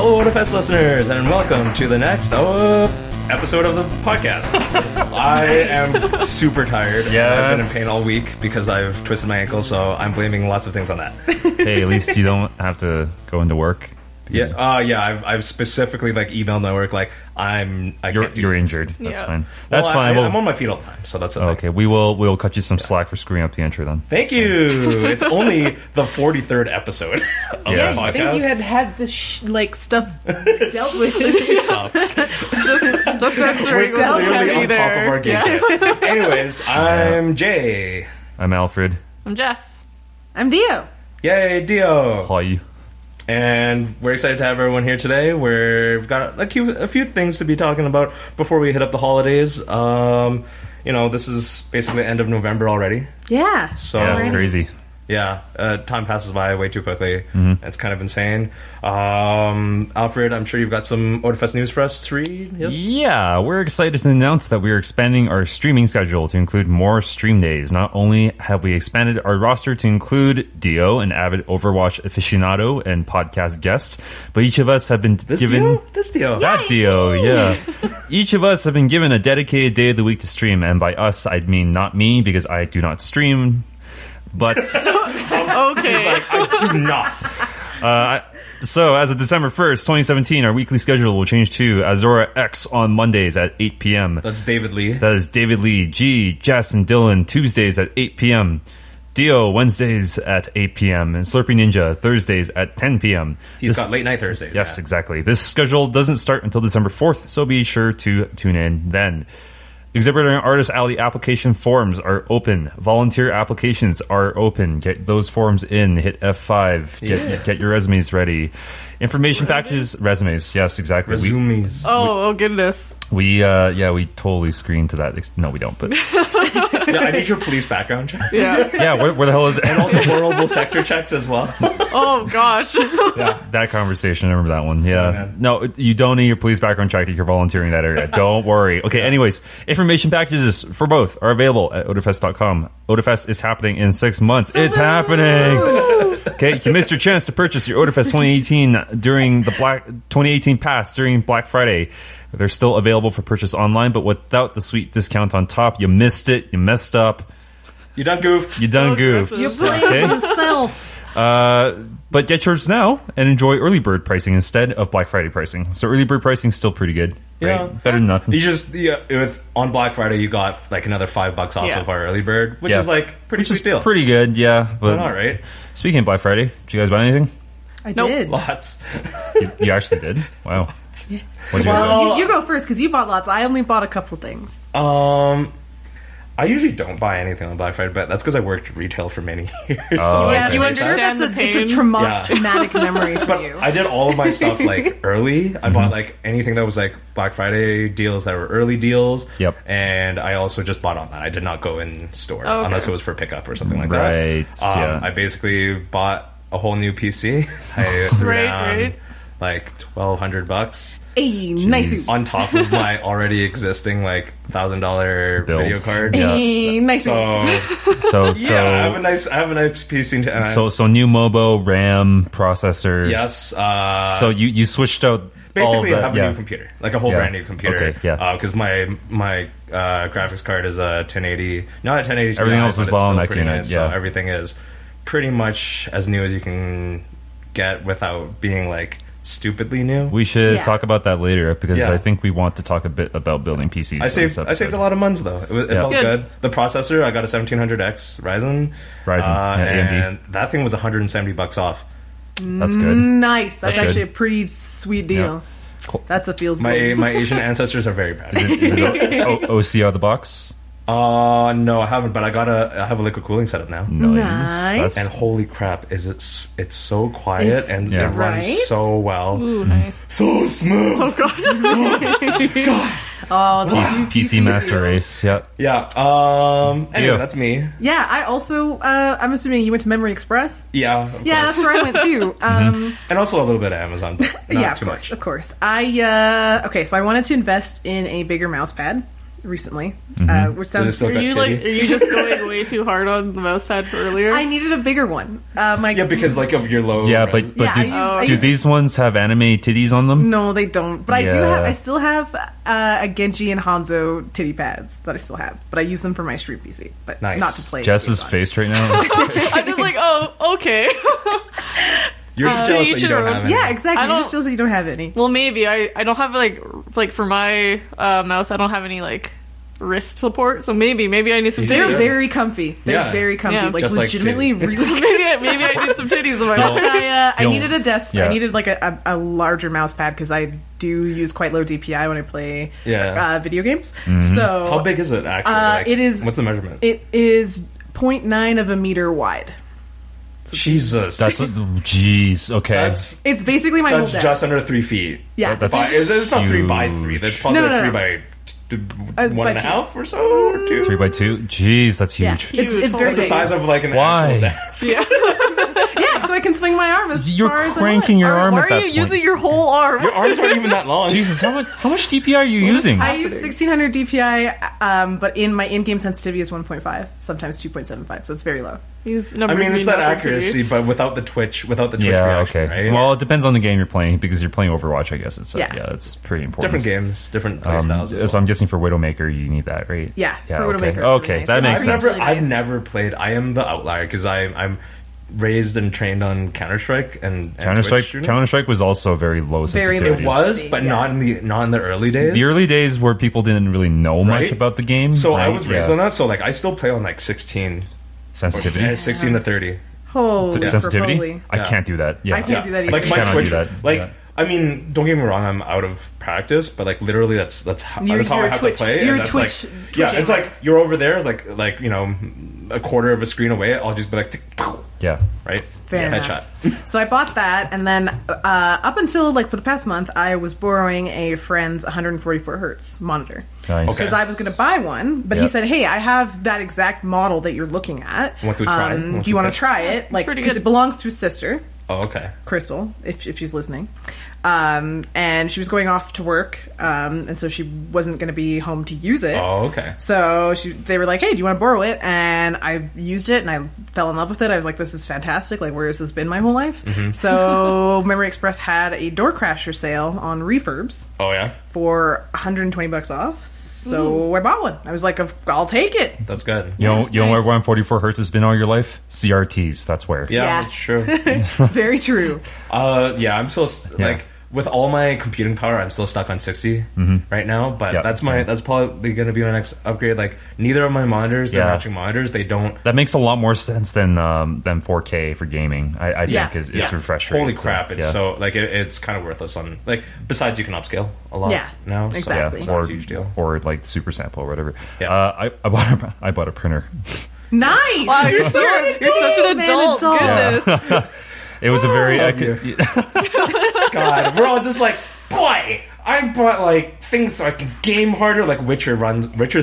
Hello, Otafest listeners, and welcome to the next episode of the podcast. I am super tired. Yeah, I've been in pain all week because I've twisted my ankle, so I'm blaming lots of things on that. Hey, at least you don't have to go into work. Yeah. I've specifically emailed my work You're injured. That's fine. That's fine. I'm on my feet all the time, so that's okay. We'll cut you some slack for screwing up the intro then. Thank you. It's only the 43rd episode of the podcast. I think you had the stuff dealt with. The censoring was clearly on top of our game. Yeah. Anyways, I'm Jay. I'm Alfred. I'm Jess. I'm Dio. Yay, Dio. Hi. And we're excited to have everyone here today. We've got a few things to be talking about before we hit up the holidays. This is basically the end of November already. Yeah. So crazy. Yeah, time passes by way too quickly. Mm-hmm. It's kind of insane. Alfred, I'm sure you've got some Otafest news for us to read. Yes? Yeah, we're excited to announce that we are expanding our streaming schedule to include more stream days. Not only have we expanded our roster to include Dio, an avid Overwatch aficionado and podcast guest, but each of us have been given... This Dio? That Dio, yeah. Each of us have been given a dedicated day of the week to stream, and by us, I mean not me, because I do not stream. But okay, I do not. So as of December 1st, 2017, our weekly schedule will change to Azora X on Mondays at 8 p.m. That's David Lee. That is David Lee, G, Jess, and Dylan Tuesdays at 8 p.m. Dio Wednesdays at 8 p.m. and Slurpee Ninja Thursdays at 10 p.m. He's got late night Thursdays. Yes, exactly. This schedule doesn't start until December 4th, so be sure to tune in then. Exhibitor and Artist Alley application forms are open. Volunteer applications are open. Get those forms in. Hit F5. Get your resumes ready. Information packages, resumes. Yes, exactly. Resumes. Oh goodness. We totally screen to that. No, we don't. But yeah, I need your police background check. Yeah. Where the hell is it? And also horrible sector checks as well. Oh gosh. Yeah, that conversation. I remember that one. Yeah. Oh, no, you don't need your police background check if you're volunteering in that area. Don't worry. Okay. Anyways, information packages for both are available at Otafest.com. Otafest is happening in 6 months. It's happening. Okay, you missed your chance to purchase your Otafest 2018 during the 2018 pass during Black Friday. They're still available for purchase online, but without the sweet discount on top. You missed it. You messed up. You done goofed. You done goofed. You blamed yourself. But get yours now and enjoy early bird pricing instead of Black Friday pricing. So early bird pricing is still pretty good. Right? Yeah. Better than nothing. You just on Black Friday you got another $5 off of our early bird, which is pretty sweet deal. Pretty good, yeah. But all right. Speaking of Black Friday, did you guys buy anything? I did. Lots. You actually did? Wow. What'd you Well, you go first because you bought lots. I only bought a couple things. I usually don't buy anything on Black Friday, but that's because I worked retail for many years. Oh, yeah, okay. you understand the pain. It's a traumatic memory for but you. I did all of my stuff early. I bought anything that was Black Friday deals that were early deals. Yep. And I also just bought online. I did not go in store unless it was for pickup or something like that. Right. I basically bought a whole new PC. I threw down $1,200. Hey, nice. On top of my already existing $1,000 video card. Hey, nice. So yeah, I have a nice PC. So new MOBO, RAM, processor. Yes. So you switched out. Basically, I have a new computer, a whole brand new computer. Okay, yeah. Because my graphics card is a 1080, not a 1080 Ti, everything else is bottleneck unit. Nice, So everything is pretty much as new as you can get without being stupidly new. We should talk about that later because I think we want to talk a bit about building PCs. I saved a lot of months though. It felt good. The processor, I got a 1700X Ryzen, and that thing was $170 off. That's good. Nice. That's actually a pretty sweet deal. Yep. Cool. That's a feels good. My Asian ancestors are very proud. Is it OC out of the box? No, I haven't, but I have a liquid cooling setup now. Nice. And holy crap, it's so quiet and it runs so well. Ooh, nice. So smooth. Oh gosh. God. Oh, PC Master Race. Yeah. Yeah. Anyway, that's me. Yeah, I also I'm assuming you went to Memory Express? Yeah. Yeah, that's where I went too. And also a little bit of Amazon, but not too much. Of course. Okay, so I wanted to invest in a bigger mouse pad. recently, which Does it sounds. still Are got you titty? are you just going way too hard on the mouse pad for earlier? I needed a bigger one. Yeah, because like of your low. Yeah, res. but I do use- these ones have anime titties on them? No, they don't. But Yeah. I still have a Genji and Hanzo titty pads that I still have. But I use them for my stream PC, but Nice. not to play. Jess's games on. face right now. Is, I'm just like, oh, okay. You're just jealous that each you don't their have own. any. Yeah, exactly. I You're don't- just feels like you don't have any. Well, maybe I don't have like for my mouse. I don't have any like wrist support. So maybe I need some They're titties. very comfy. They're Yeah. very comfy. Yeah. Like Just like legitimately, titty. really. maybe I need some titties in my Plus, house. I needed a desk. Yeah. I needed like a larger mouse pad because I do use quite low DPI when I play video games. So How big is it actually? it is- What's the measurement? it is 0.9 of a meter wide. Jesus. that's jeez. Okay. that's It's basically my whole that's desk. just under 3 feet. Yeah. That's It's not 3 by huge. 3. That's probably No, like no, 3 no. by By 1.5 or so, or 2. 3 by 2. Jeez, that's Yeah. huge. It's Huge. very It's the big. size of like an Why? actual desk. Yeah. Yeah, so I can swing my arm as You're far as cranking your arm Why at are that you point. using your whole arm? Your arms aren't even that long. Jesus, how much DPI are you using? I use 1600 DPI, but in my in-game sensitivity is 1.5, sometimes 2.75, so it's very low. These I numbers mean, it's that nothing to me. accuracy, but without the twitch Yeah, reaction, okay. right? Well, it depends on the game you're playing because you're playing Overwatch. I guess it's Yeah. that's pretty important. different games, different play styles. as So well. I'm guessing for Widowmaker you need that, right? Yeah, Yeah. for Okay. Widowmaker, it's really Okay, nice. that makes I've sense. never, Really I've nice. never played. I am the outlier because I'm raised and trained on Counter-Strike and Counter-Strike. Twitch shooting. Counter-Strike was also very low Very low. sensitivity. It was, Sensitivity, but yeah. not in the early days. The early days where people didn't really know much Right? about the game. So I right? was raised Yeah. on that. So like I still play on like 16, sensitivity. 16 to 30. Holy Sensitivity. holy. I Yeah. can't do that. Yeah. I can't do that either. Like my Cannot Twitch, do that. like Yeah. I mean, don't get me wrong. I'm out of practice, but like literally, that's how You're I have Twitch- to play. you're and that's Twitch- like, yeah, Twitching. it's like you're over there, like you know, a quarter of a screen away. I'll just be like, tick, pow, Yeah. right, Fair headshot. enough. So I bought that, and then up until like for the past month, I was borrowing a friend's 144 hertz monitor. Nice. Okay. Because I was going to buy one, but he Yep. said, "Hey, I have that exact model that you're looking at. Want to try? Want Do you to want to test? try it? Like, pretty because good. it belongs to his sister, Oh, okay. Crystal, if she's listening. And she was going off to work, and so she wasn't going to be home to use it. Oh, okay. So they were like, "Hey, do you want to borrow it?" And I used it, and I fell in love with it. I was like, "This is fantastic! Like, where has this been my whole life?" Mm-hmm. So Memory Express had a Door Crasher sale on refurbs Oh yeah, for $120 off. So I bought one. I was like, "I'll take it." that's good. You know, That's you know where nice. 144 hertz has been all your life? CRTs. That's where. Yeah, Yeah. that's true. Very true. Yeah, I'm still like with all my computing power, I'm still stuck on 60 right now. But Yeah, that's same. that's probably going to be my next upgrade. Like neither of my monitors, they're Yeah. matching monitors. They don't. That makes a lot more sense than 4K for gaming. I Yeah. think is Yeah. refresh Holy rate, so, crap! It's yeah. so like it's kind of worthless on like. Besides, you can upscale a lot. Yeah, now. So exactly. it's yeah, not or a huge deal. or like super sample or whatever. Yeah. I bought a printer. Nice. Wow, you're such an Man, adult. adult. Goodness. It was a very love you. God, we're all just like, boy, I bought like things so I can game harder. Like Witcher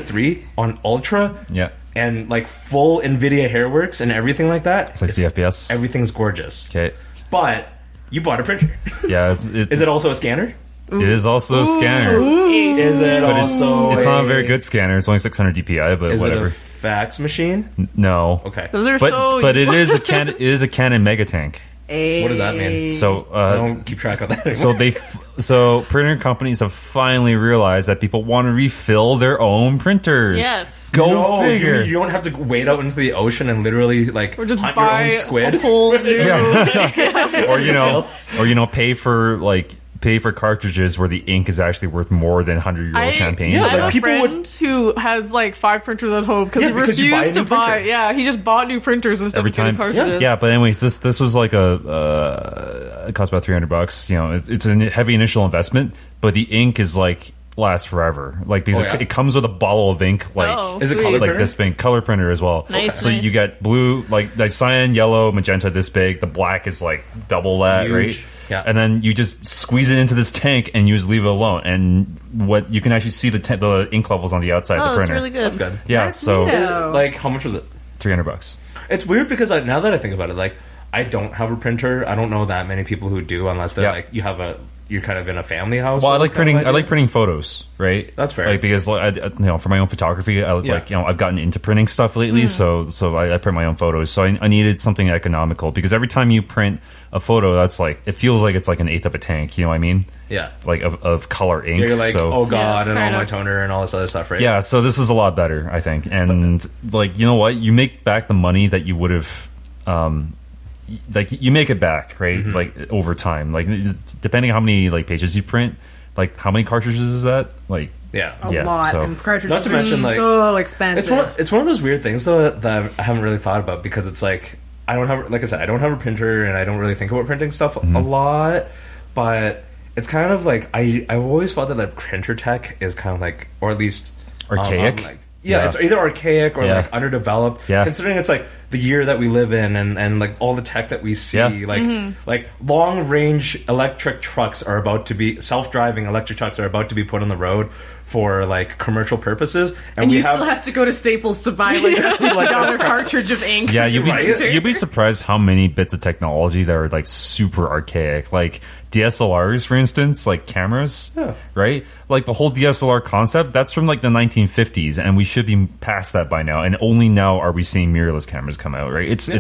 3 on Ultra. yeah, And like full NVIDIA Hairworks and everything like that. 60 FPS. Everything's gorgeous. Okay, But you bought a printer. yeah, Is it also a scanner? it is also a scanner. Is it But it's also not a very good scanner. It's only 600 DPI, but Is whatever. it a fax machine? No. Okay. Those are But so. but it is a Canon Megatank. What does that mean? So I don't keep track of that anymore. so printer companies have finally realized that people want to refill their own printers. Yes. Go no, figure. You don't have to wade out into the ocean and literally like Or just hunt your buy own squid. a whole new. or pay for cartridges where the ink is actually worth more than 100-euro champagne. yeah, I have like, a people friend who has like 5 printers at home because Yeah, he because you buy a refused new to buy. printer. Yeah, he just bought new printers instead Every of getting time. cartridges. Yeah, but anyways, this was like it cost about $300. You know, it's a heavy initial investment, but the ink is like lasts forever. Like because Oh, yeah. it comes with a bottle of ink, like Oh, Is it sweet. color like printer? this big color printer as well. Nice, So nice. you get blue, like cyan, yellow, magenta this big. The black is like double that, Huge. right? Yeah. And then you just squeeze it into this tank and you just leave it alone. And what you can actually see the ink levels on the outside of Oh, the that's printer. really good. That's good. Yeah. That's So neato. Like, how much was it? $300. It's weird because now that I think about it, like, I don't have a printer. I don't know that many people who do, unless they're Yeah. like, you have a you're kind of in a family house. Well, I like printing photos, right? That's fair. Like, because for my own photography, I've gotten into printing stuff lately, so I print my own photos. So I needed something economical, because every time you print a photo, that's like, it feels like it's like an eighth of a tank. You know what I mean? Yeah. Like of color ink. You're like, so, oh god, and all my enough. toner and all this other stuff, right? yeah. So this is a lot better, I think. And like, you know what? You make back the money that you would have. Like, you make it back, right? Mm-hmm. Like, over time. Like, depending on how many like pages you print, like, how many cartridges is that? Like, Yeah. A lot, so- and cartridges Not to mention, are like, so expensive. It's one of those weird things though that I haven't really thought about, because it's like, I don't have, like I said, I don't have a printer, and I don't really think about printing stuff a lot, but it's kind of like, I've always thought that like printer tech is kind of like, or at least Archaic? It's either archaic or Yeah. like underdeveloped. Yeah. Considering it's like the year that we live in, and like all the tech that we see, like long range electric trucks are about to be self-driving electric trucks are about to be put on the road for like commercial purposes, and you still have to go to Staples to buy like a $50 cartridge of ink. Yeah, you'd Right? be surprised how many bits of technology that are like super archaic. Like DSLRs, for instance, like cameras, right? Like the whole DSLR concept, that's from like the 1950s, and we should be past that by now. And only now are we seeing mirrorless cameras come out, right? It's you'd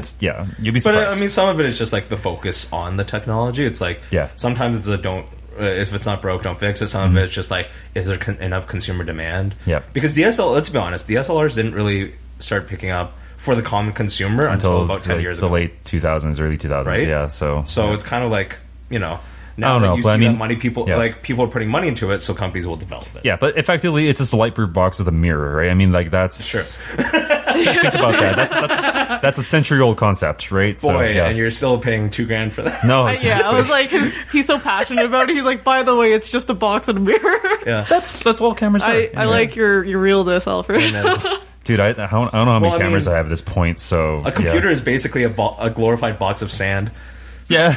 be surprised. But I mean, some of it is just like the focus on the technology. It's like, sometimes it's a don't. If it's not broke, don't fix it. Some of it's just like, is there enough consumer demand? Yeah. Because let's be honest, DSLRs didn't really start picking up for the common consumer until about 10 years ago. The late 2000s, early 2000s, Right? Yeah, so it's kind of like, now I don't know, that you but see I mean, that money, people are putting money into it, so companies will develop it. yeah, but effectively, it's just a light-proof box with a mirror, right? I mean, like, that's... Sure. Think about that. That's a century-old concept, right? Boy, and you're still paying $2,000 for that. No, Yeah, exactly. I was like, he's so passionate about it. He's like, by the way, it's just a box and a mirror. Yeah. That's all cameras are. I like your realness, Alfred. And then, Dude, I don't know how many Well, I cameras mean, I have at this point, so... a computer is basically a glorified box of sand. Yeah.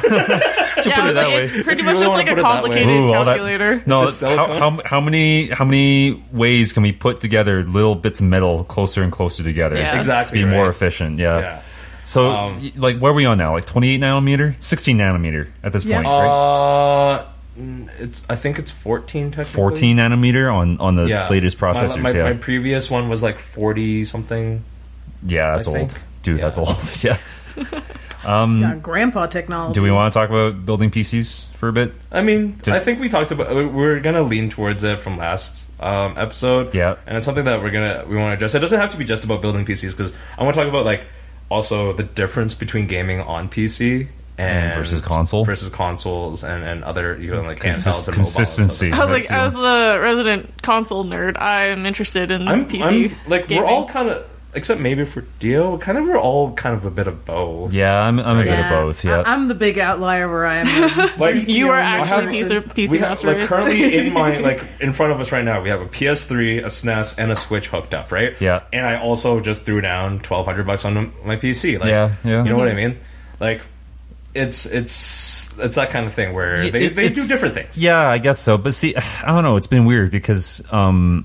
Yeah, it that it's way. pretty If you much really just wanna like a put it that way. complicated Ooh, all that- calculator. No, Just silicone? how many ways can we put together little bits of metal closer and closer together? Yeah. Exactly, To be more right. efficient, yeah. Yeah. So, like, where are we on now? Like 28 nanometer? 16 nanometer at this point, right? I think it's 14 technically. 14 nanometer on the latest processors, My previous one was like 40 something. Yeah, that's I old. think. Dude, Yeah. that's old. Yeah. Yeah, grandpa technology. Do we want to talk about building PCs for a bit? I mean, I think we talked about, we're gonna lean towards it from last episode. Yeah. And it's something that we want to address. It doesn't have to be just about building PCs, because I want to talk about like also the difference between gaming on PC and versus console, versus consoles and other like handhelds and consistency. mobile I was like, as the resident console nerd, I'm interested in PC. like gaming. we're all kind of, except maybe for Dio, we're all kind of a bit of both. Yeah, I'm a bit of both. Yeah, I'm the big outlier where I am. Like, You are I actually have- PC we have, master like race. currently in my in front of us right now, we have a PS3, a SNES, and a Switch hooked up, right? Yeah. And I also just threw down $1,200 on my PC. Like, Yeah. You know what I mean? Like, it's that kind of thing where they do it's- different things. Yeah, I guess so. But see, I don't know. It's been weird because I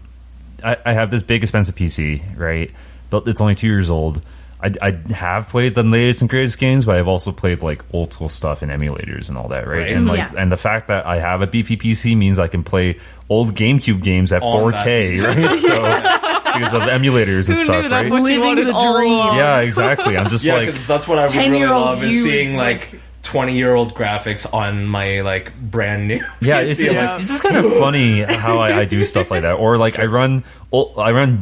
have this big expensive PC, right? But it's only 2 years old. I have played the latest and greatest games, but I've also played like old school stuff and emulators and all that, right? Right. And like, Yeah. and the fact that I have a beefy PC means I can play old GameCube games at On 4K, right? So because of emulators and Who stuff, knew that's right? what you Living wanted the all dream. along? Yeah, exactly. I'm just Yeah, like, because that's what I would really 10-year-old love is you seeing is like 20-year-old graphics on my like brand new. yeah, PC. it's just kind of funny how I do stuff like that. Or like I run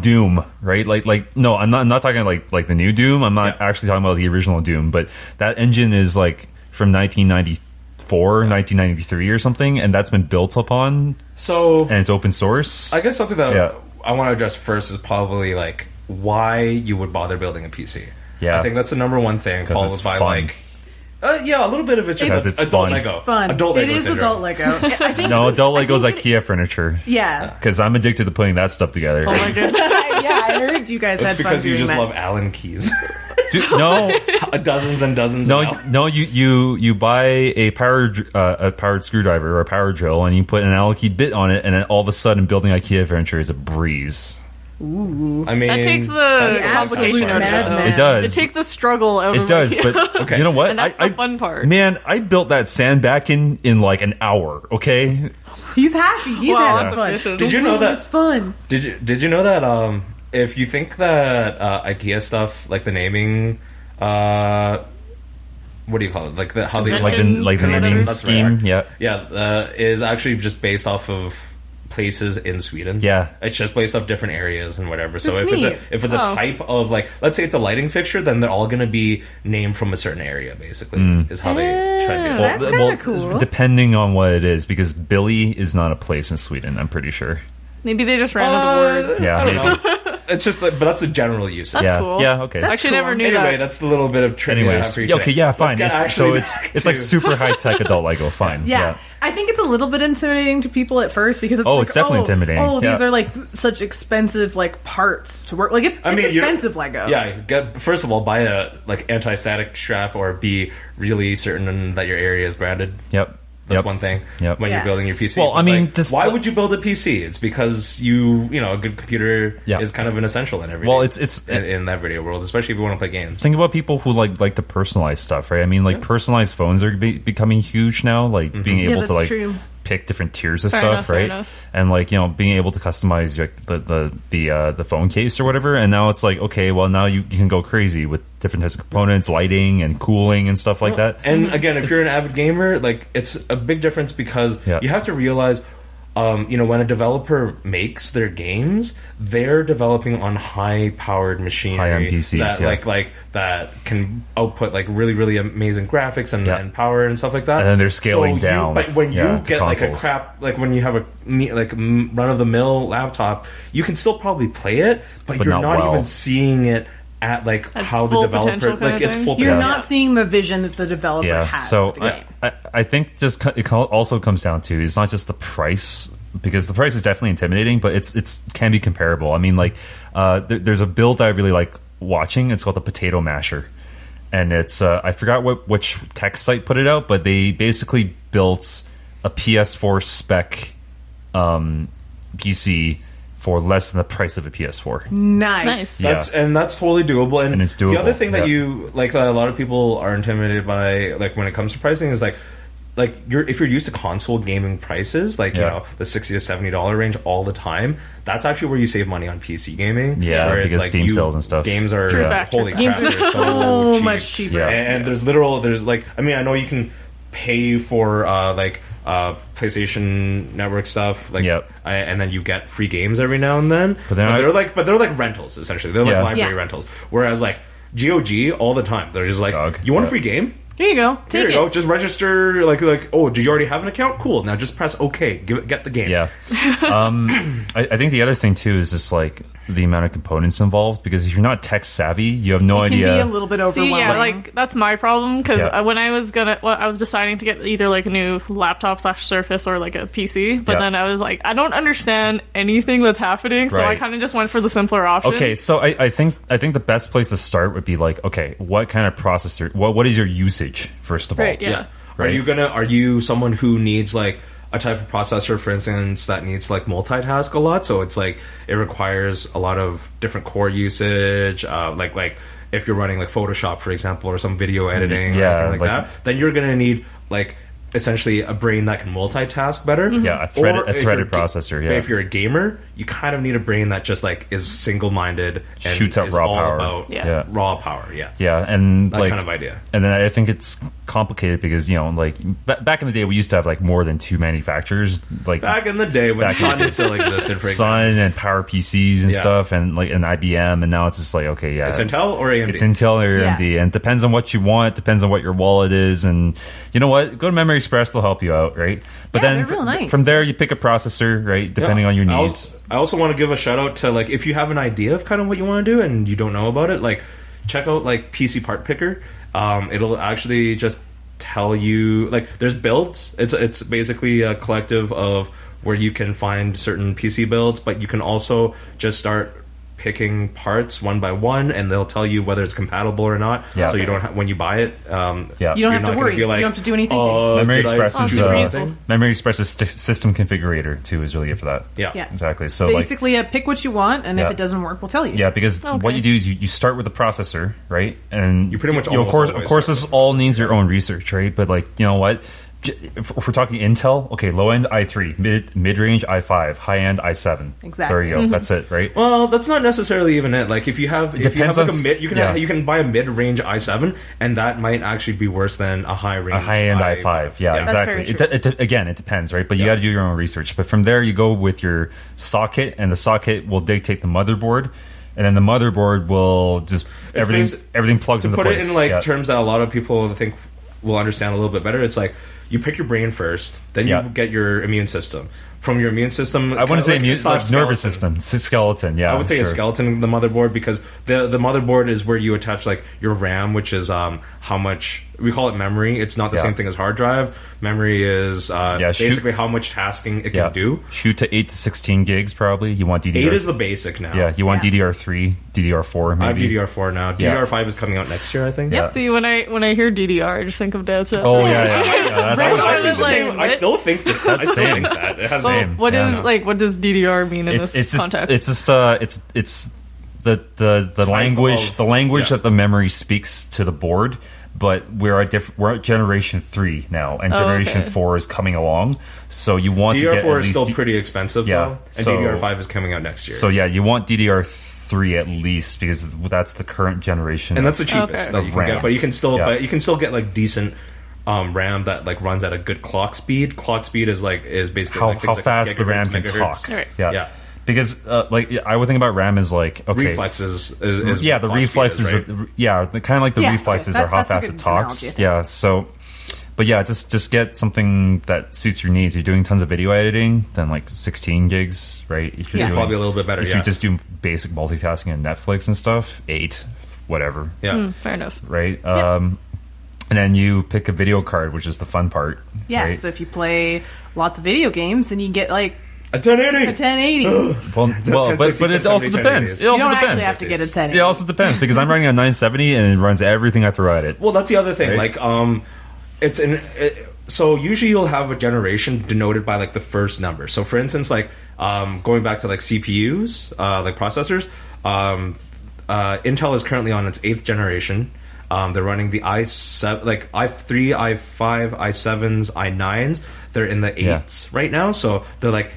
Doom, right? Like no, I'm not talking like the new Doom. I'm not actually talking about the original Doom, but that engine is like from 1994, 1993 or something, and that's been built upon. So and it's open source. I guess something that Yeah. I want to address first is probably like why you would bother building a PC. Yeah. I think that's the number one thing, 'Cause followed it's by fun. like yeah, a little bit of it's Because just it's adult fun. Lego. Fun. Adult Lego It is syndrome. adult Lego. I think No, adult Lego's think IKEA furniture. Yeah. Because I'm addicted to putting that stuff together. Oh my goodness. Yeah, I heard you guys It's had fun because you doing just that. love Allen keys. Dude, no, Dozens and dozens. of Allen. no, you buy a powered screwdriver or a power drill, and you put an Allen key bit on it, and then all of a sudden, building IKEA furniture is a breeze. Ooh. I mean, That takes the that's complication out of it, madman. though. It does. It takes the struggle out of It does, it. but Okay. you know what? And that's the fun part. Man, I built that sand back in like an hour. Okay, He's happy. He's Wow, having that's fun. efficient. Did you know that? It's fun. Did you know that if you think that IKEA stuff, like the naming, what do you call it? Like how they Convention. like the naming Whatever. That's scheme. right. Yeah, is actually just based off of places in Sweden. Yeah. It's just based off different areas and whatever. So That's if neat. it's a Oh. type of, like, let's say it's a lighting fixture, then they're all going to be named from a certain area, basically, is how they try to do it. That's kinda cool. Depending on what it is, because Billy is not a place in Sweden. I'm pretty sure. Maybe they just ran out of words. Yeah, I don't maybe. know. It's just like, but that's the general usage. That's yeah, cool. yeah, okay. I actually never cool. knew Anyway, that. that's the little bit of trivia. Anyways, for you okay, today. yeah, fine. Let's get It's, so actually it's back it's like to- super high tech adult Lego. Fine. Yeah. I think it's a little bit intimidating to people at first because it's Oh, like, it's definitely intimidating. Oh, these Yeah. are like such expensive like parts to work. Like it's you're- expensive Lego. Yeah, first of all, buy a like anti-static strap, or be really certain that your area is grounded. Yep. That's Yep. one thing. Yep. When Yeah. you're building your PC. Well, I But, mean, like, just- why would you build a PC? It's because you know, a good computer Yeah. is kind of an essential in every. Well, it's in that video world, especially if you want to play games. think about people who like to personalize stuff, right? I mean, like personalized phones are becoming huge now. Like being Yeah, able that's to like true. pick different tiers of Fair stuff, enough, fair right? enough. And like, you know, being able to customize like, the phone case or whatever. And now it's like, okay, well now you can go crazy with different types of components, lighting and cooling and stuff like that. And again, if you're an avid gamer, like, it's a big difference because Yeah. you have to realize, you know, when a developer makes their games, they're developing on high-powered machinery, High-end PCs, that yeah. like that can output like really, really amazing graphics and, Yeah. and power and stuff like that. And then they're scaling So down, But when yeah, you to get like a consoles. crap, like when you have a run-of-the-mill laptop, you can still probably play it, but But you're not not well. even seeing it at like At how the full developer, potential kind like, of it's thing? full. You're potential. not seeing the vision that the developer Yeah. has. So for the game. I think just it also comes down to, it's not just the price, because the price is definitely intimidating, but it's can be comparable. I mean, like there's a build that I really like watching. It's called the Potato Masher, and it's I forgot which tech site put it out, but they basically built a PS4 spec PC for less than the price of a PS4. Nice. Yeah. That's totally doable. And it's the doable, other thing that yeah. you like, that a lot of people are intimidated by, like when it comes to pricing, is like if you're used to console gaming prices, like you Yeah. know, the $60 to $70 range all the time, that's actually where you save money on PC gaming. Yeah, where it's because like Steam sales and stuff. Games are True fact, holy true crap, Games they're are so cheap. much cheaper. Yeah. And there's like, I mean, I know you can pay for PlayStation Network stuff, like, Yep. and then you get free games every now and then. But they're they're like rentals essentially. They're like Yeah. library Yeah. rentals. Whereas like GOG all the time, they're just like, Dog. you want a Yeah. free game? Here you go. Here Take you go. it. Just register. Like, oh, do you already have an account? Cool. Now just press OK. Get the game. Yeah. I think the other thing too is just like the amount of components involved, because if you're not tech savvy, you have no It can idea. be a little bit See, overwhelming. yeah, like that's my problem because Yeah. when I was I was deciding to get either like a new laptop / Surface or like a PC, but Yeah. then I was like, I don't understand anything that's happening, so I Right. kind of just went for the simpler option. Okay, so I think the best place to start would be like, okay, what kind of processor? What is your usage first of all? Right, yeah. Yeah. Right. Are you someone who needs like a type of processor, for instance, that needs like multitask a lot? So it's like it requires a lot of different core usage. Like if you're running like Photoshop, for example, or some video editing, Yeah, or anything like like- that, then you're gonna need like essentially a brain that can multitask better. Yeah, a Or if threaded you're processor, but yeah. if you're a gamer, you kind of need a brain that just like is single-minded and Shoots out is raw all power. about Yeah. raw power. Yeah. Yeah, and That like kind of idea. And then I think it's complicated because, you know, like back in the day we used to have like more than two manufacturers, like Back in the day when Back in- Sun still existed, for example. Sun and Power PCs and Yeah. stuff, and like an IBM, and now it's just like, okay, yeah, It's Intel or AMD? It's Intel or Yeah. AMD, and it depends on what you want, depends on what your wallet is, and you know what? Go to Memory Express; they'll help you out, right? But Yeah, then they're real nice. from there, you pick a processor, right? Depending Yeah. on your needs. I also want to give a shout out to, like, if you have an idea of kind of what you want to do and you don't know about it, like, check out like PC Part Picker. It'll actually just tell you, like, there's builds. It's basically a collective of where you can find certain PC builds, but you can also just start picking parts one by one, and they'll tell you whether it's compatible or not. Yeah. So you don't when you buy it, You don't you're have not to gonna worry. be like, you don't have to do anything. Memory did I Express is choose useful. anything? Memory Express's system configurator too is really good for that. Yeah. Yeah. Exactly. So like, Basically, pick what you want, and Yeah. if it doesn't work, we'll tell you. yeah, because Okay. what you do is you start with the processor, right? And You pretty much of almost course, always of course, start this with the all processor, needs your own research, right? But like, you know what? If we're talking Intel, okay, low end i3, mid range i5, high end i7. Exactly. There you go. That's it, right? Well, that's not necessarily even it. Like if you have depends like on a mid, you can yeah. you can buy a mid-range i7, and that might actually be worse than a high-range A high end i5. Yeah, That's exactly. very true. Again, it depends, right? But you got to do your own research. But from there, you go with your socket, and the socket will dictate the motherboard. And then the motherboard will just everything plugs into Put place. it in like Yeah. terms that a lot of people think will understand a little bit better. It's like you pick your brain first, then you Yeah. get your immune system. From your immune system, I wouldn't say immune, like nervous skeleton. system, skeleton. Yeah, I would say a sure. skeleton, the motherboard, because the motherboard is where you attach like your RAM, which is how much we call it memory. It's not the Yeah. same thing as hard drive. Memory is shoot- basically how much tasking it Yeah, can do. shoot to 8 to 16 gigs probably. You want DDR. 8 is the basic now. yeah, you want Yeah. DDR3, DDR4 I have maybe. DDR4 now. Yeah. DDR5 is coming out next year, I think. Yeah. See, when I hear DDR, I just think of Dead Cells. Oh yeah, that Right, was I actually was the like, same. I still think that. I still same. think that it has Well, Same. what Yeah, is no. like? What does DDR mean in It's this just context? it's the language of- the language yeah. that the memory speaks to the board. But we're at generation 3 now, and generation okay. 4 is coming along. So you want to get at DDR4 is least still pretty expensive, Yeah, though, and so- DDR5 is coming out next year. So yeah, you want DDR3 at least because that's the current generation. and that's the of- cheapest Okay. that you can RAM. get. But you can still, Yeah. get like decent RAM that like runs at a good clock speed. Clock speed is basically how like things like fast the RAM gigahertz, can megahertz. talk. Right. Yeah. Yeah. Because I would think about RAM as like okay, Reflexes is yeah, the clock speed reflexes, right? kind of like the Yeah, reflexes that- are how that's a fast good it talks. analogy, I think. Yeah, so, but yeah, just get something that suits your needs. You're doing tons of video editing, then like 16 gigs, right? If you're Yeah. doing, Probably a little bit better, If yeah. you just do basic multitasking and Netflix and stuff, 8, whatever, Yeah. Fair enough. right? And then you pick a video card, which is the fun part. Yeah, right? so if you play lots of video games, then you can get like A 1080. a 1080. You Well, 1060, but it also 1070, depends. It also don't depends. actually have to get a 1080. It also depends because I'm running a 970 and it runs everything I throw at it. Well, that's the other thing. Right. Like, so usually you'll have a generation denoted by like the first number. So, for instance, like going back to like CPUs, like processors, Intel is currently on its 8th generation. They're running the i7, like i3, i5, i7s, i9s. They're in the 8s right now, so they're like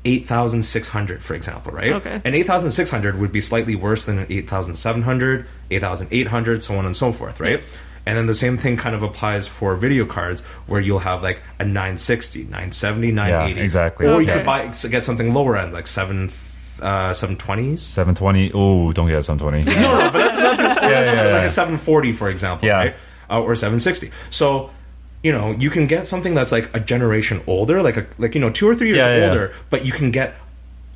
8,600, for example, right? Okay. And 8,600 would be slightly worse than an 8,700, 8,800, so on and so forth, right? And then the same thing kind of applies for video cards, where you'll have like a 960, 970, 980. Yeah, exactly. Or you Okay. could get something lower end, like 720s. 720. Oh, don't get a 720. No, but that's yeah. like a 740, for example, Yeah. right? Or 760. So, you can get something that's like a generation older, like 2 or 3 years Yeah. older, but you can get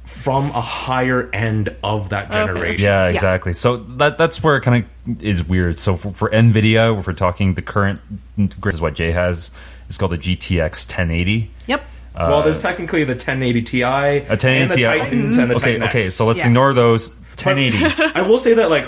from a higher end of that generation. Yeah, exactly. So that's where it kind of is weird. So for NVIDIA, if we're talking the current, this is what Jay has, it's called the GTX 1080. Yep. Well, there's technically the 1080 Ti, A 1080 and the Ti. Titans, and the Okay, Titan X. okay. So let's Yeah. ignore those. 1080. I will say that like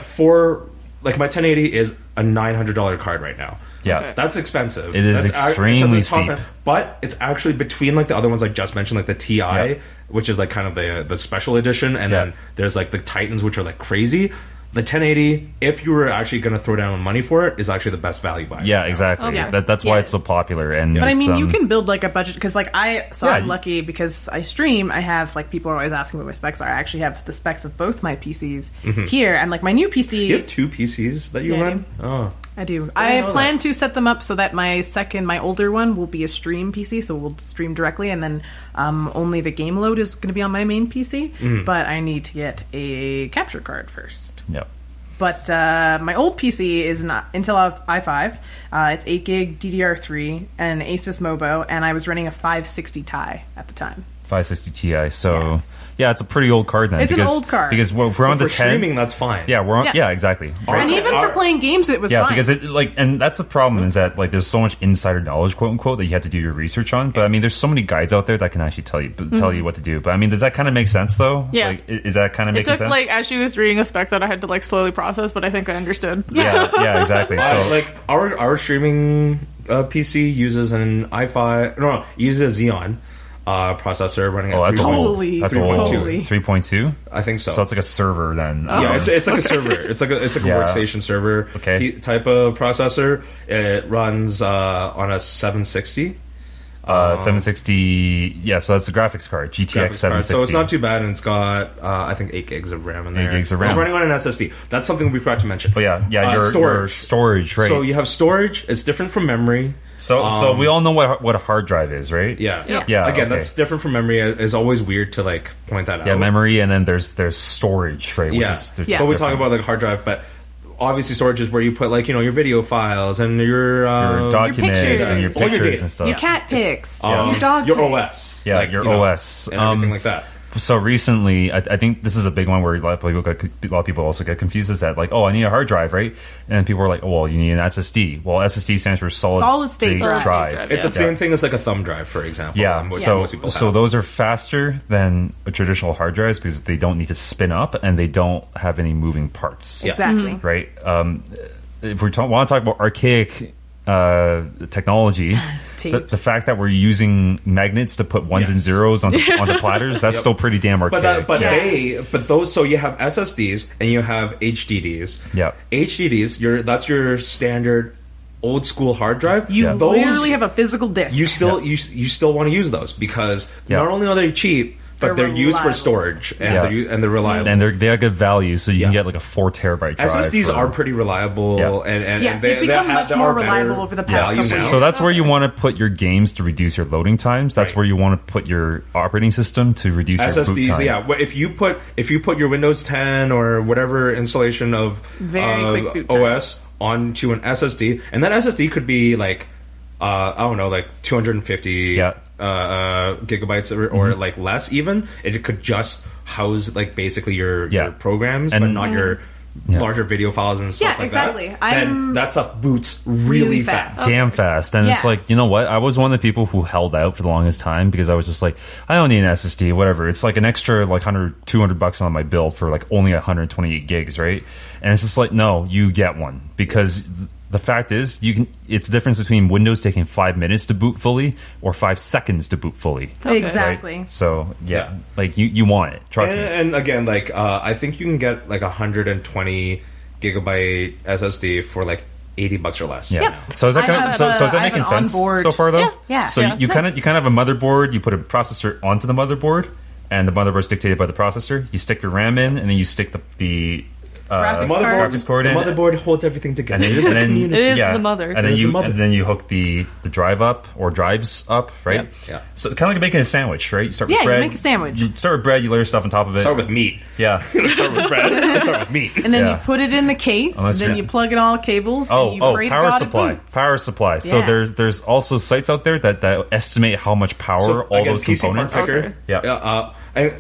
my 1080 is a $900 card right now. Yeah. Okay. That's expensive. It is That's extremely it's at the top steep. end, but it's actually between like the other ones I just mentioned, like the Ti, Yeah. which is like kind of the special edition, and Yeah. then there's like the Titans, which are like crazy. The 1080, if you were actually going to throw down money for it, is actually the best value buy. Yeah, exactly. Okay. That's why it's Yes. so popular. And But I it's, mean, you can build like a budget because, like, I'm Yeah. lucky because I stream. I have like people are always asking what my specs are. I actually have the specs of both my PCs here, and like my new PC. You have 2 PCs that you Yeah, I run? Oh. I do. I I know plan to set them up so that my older one will be a stream PC, so we'll stream directly, and then only the game load is going to be on my main PC. But I need to get a capture card first. Yeah. But my old PC is an Intel i5. It's 8 gig DDR3 and Asus Mobo, and I was running a 560 Ti at the time. 560 Ti. So yeah, it's a pretty old card then. It's an old card. Because if we're on the 10, streaming, that's fine. Yeah, we're on. Yeah, exactly. And even for playing games, it was fine. Because it and that's the problem is that like there's so much insider knowledge, quote unquote, that you have to do your research on. But I mean, there's so many guides out there that can actually tell you what to do. But I mean, does that kind of make sense though? Yeah. Like, is that kind of making sense? It took like as she was reading the specs out, I had to like slowly process, but I think I understood. Yeah, exactly. So like our streaming PC uses an uses a Xeon processor running at that's 3.2. Holy. That's old. Holy. 3.2. I think so. So it's like a server then. Yeah, it's like a server. It's like a workstation server type of processor. It runs on a 760. 760. Yeah, so that's the graphics card, GTX 760. So it's not too bad, and it's got I think 8 gigs of RAM in there. 8 gigs of RAM. It's running on an SSD. That's something we forgot to mention. Oh yeah, your storage, right? So you have storage. It's different from memory. So we all know what a hard drive is, right? Yeah. okay. Again, that's different from memory. It's always weird to like point that out. Yeah, memory, and then there's storage, right? Which is So we talk about like hard drive, but obviously storage is where you put like your video files and your documents pictures. and your All your pictures data. and stuff. Your cat pics, your dog your pics. OS. Yeah, like, your OS. And everything like that. So recently, I think this is a big one where a lot of people also get confused. Is that like, oh, I need a hard drive, right? And people are like, oh, well, you need an SSD. Well, SSD stands for solid state drive. It's the same thing as like a thumb drive, for example. Yeah. So those are faster than traditional hard drives because they don't need to spin up and they don't have any moving parts. Exactly. Right. If we want to talk about archaic technology, the fact that we're using magnets to put ones and zeros on the platters, that's still pretty damn archaic. But those, so you have SSDs and you have HDDs. Yeah. HDDs, that's your standard old school hard drive. You literally have a physical disk. You still want to use those because not only are they cheap, but they're used for storage and they're reliable. And they have good value, so you can get like a 4 terabyte drive. SSDs are pretty reliable and they've become much more reliable over the past couple years. So that's where you want to put your games to reduce your loading times. That's where you want to put your operating system to reduce your boot time. Yeah. If you put your Windows 10 or whatever installation of quick boot time OS onto an SSD, and that SSD could be like I don't know, like 250 gigabytes or like less even. It could just house like basically your programs, but not your larger video files and stuff like that. Then that stuff boots really fast. Damn fast. And it's like, you know what? I was one of the people who held out for the longest time because I was just like, I don't need an SSD, whatever. It's like an extra like $200 on my bill for like only 128 gigs, right? And it's just like, no, you get one because the fact is, it's the difference between Windows taking 5 minutes to boot fully or 5 seconds to boot fully. Okay. Exactly. Right? So like you want it. Trust me. And again, like I think you can get like 120 gigabyte SSD for like $80 or less. Yeah. So is that making sense so far though? Yeah. So you kind of have a motherboard. You put a processor onto the motherboard, and the motherboard's dictated by the processor. You stick your RAM in, and then you stick the graphics card in. The motherboard holds everything together. It is the mother. And then you hook the drive up or drives up, right? Yeah. So it's kind of like making a sandwich, right? You start with bread. You make a sandwich. You start with bread. You layer stuff on top of it. Start with meat. Yeah. Start with bread. Start with meat. And then you put it in the case. Then you plug in all the cables. And you pray to power God supply. it boots. Power supply. So there's also sites out there that estimate how much power all those components.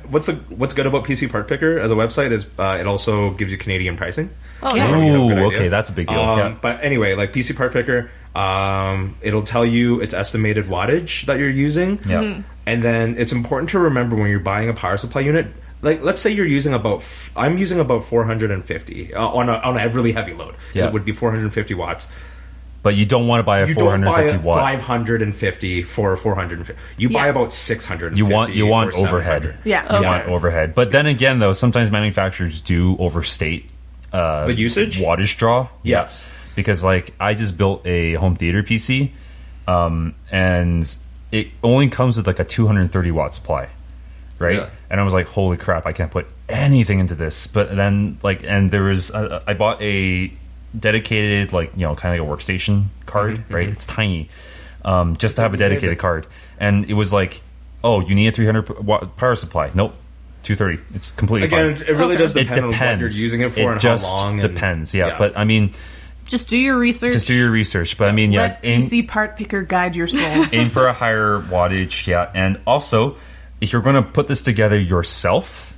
What's good about PC Part Picker as a website is it also gives you Canadian pricing. Okay, that's a big deal. But anyway, like PC Part Picker, it'll tell you its estimated wattage that you're using. Yeah. And then it's important to remember when you're buying a power supply unit, like let's say you're using I'm using about 450 on a really heavy load. Yeah. It would be 450 watts. But you don't want to buy a 450 watt. 550 for 450. You buy about 650. You want overhead. Yeah. You want overhead. But then again, though, sometimes manufacturers do overstate the usage wattage draw. Yes. Because like I just built a home theater PC, and it only comes with like a 230 watt supply, right? Yeah. And I was like, holy crap, I can't put anything into this. But then and there was I bought a dedicated kind of like a workstation card, right? It's tiny, just to have a dedicated card. And it was like, oh, you need a 300 watt power supply. Nope. 230. It's completely fine. It really does depend on what you're using it for and how long. It just depends, But I mean, just do your research. But I mean, let PC Part Picker guide your soul. Aim for a higher wattage, And also, if you're going to put this together yourself,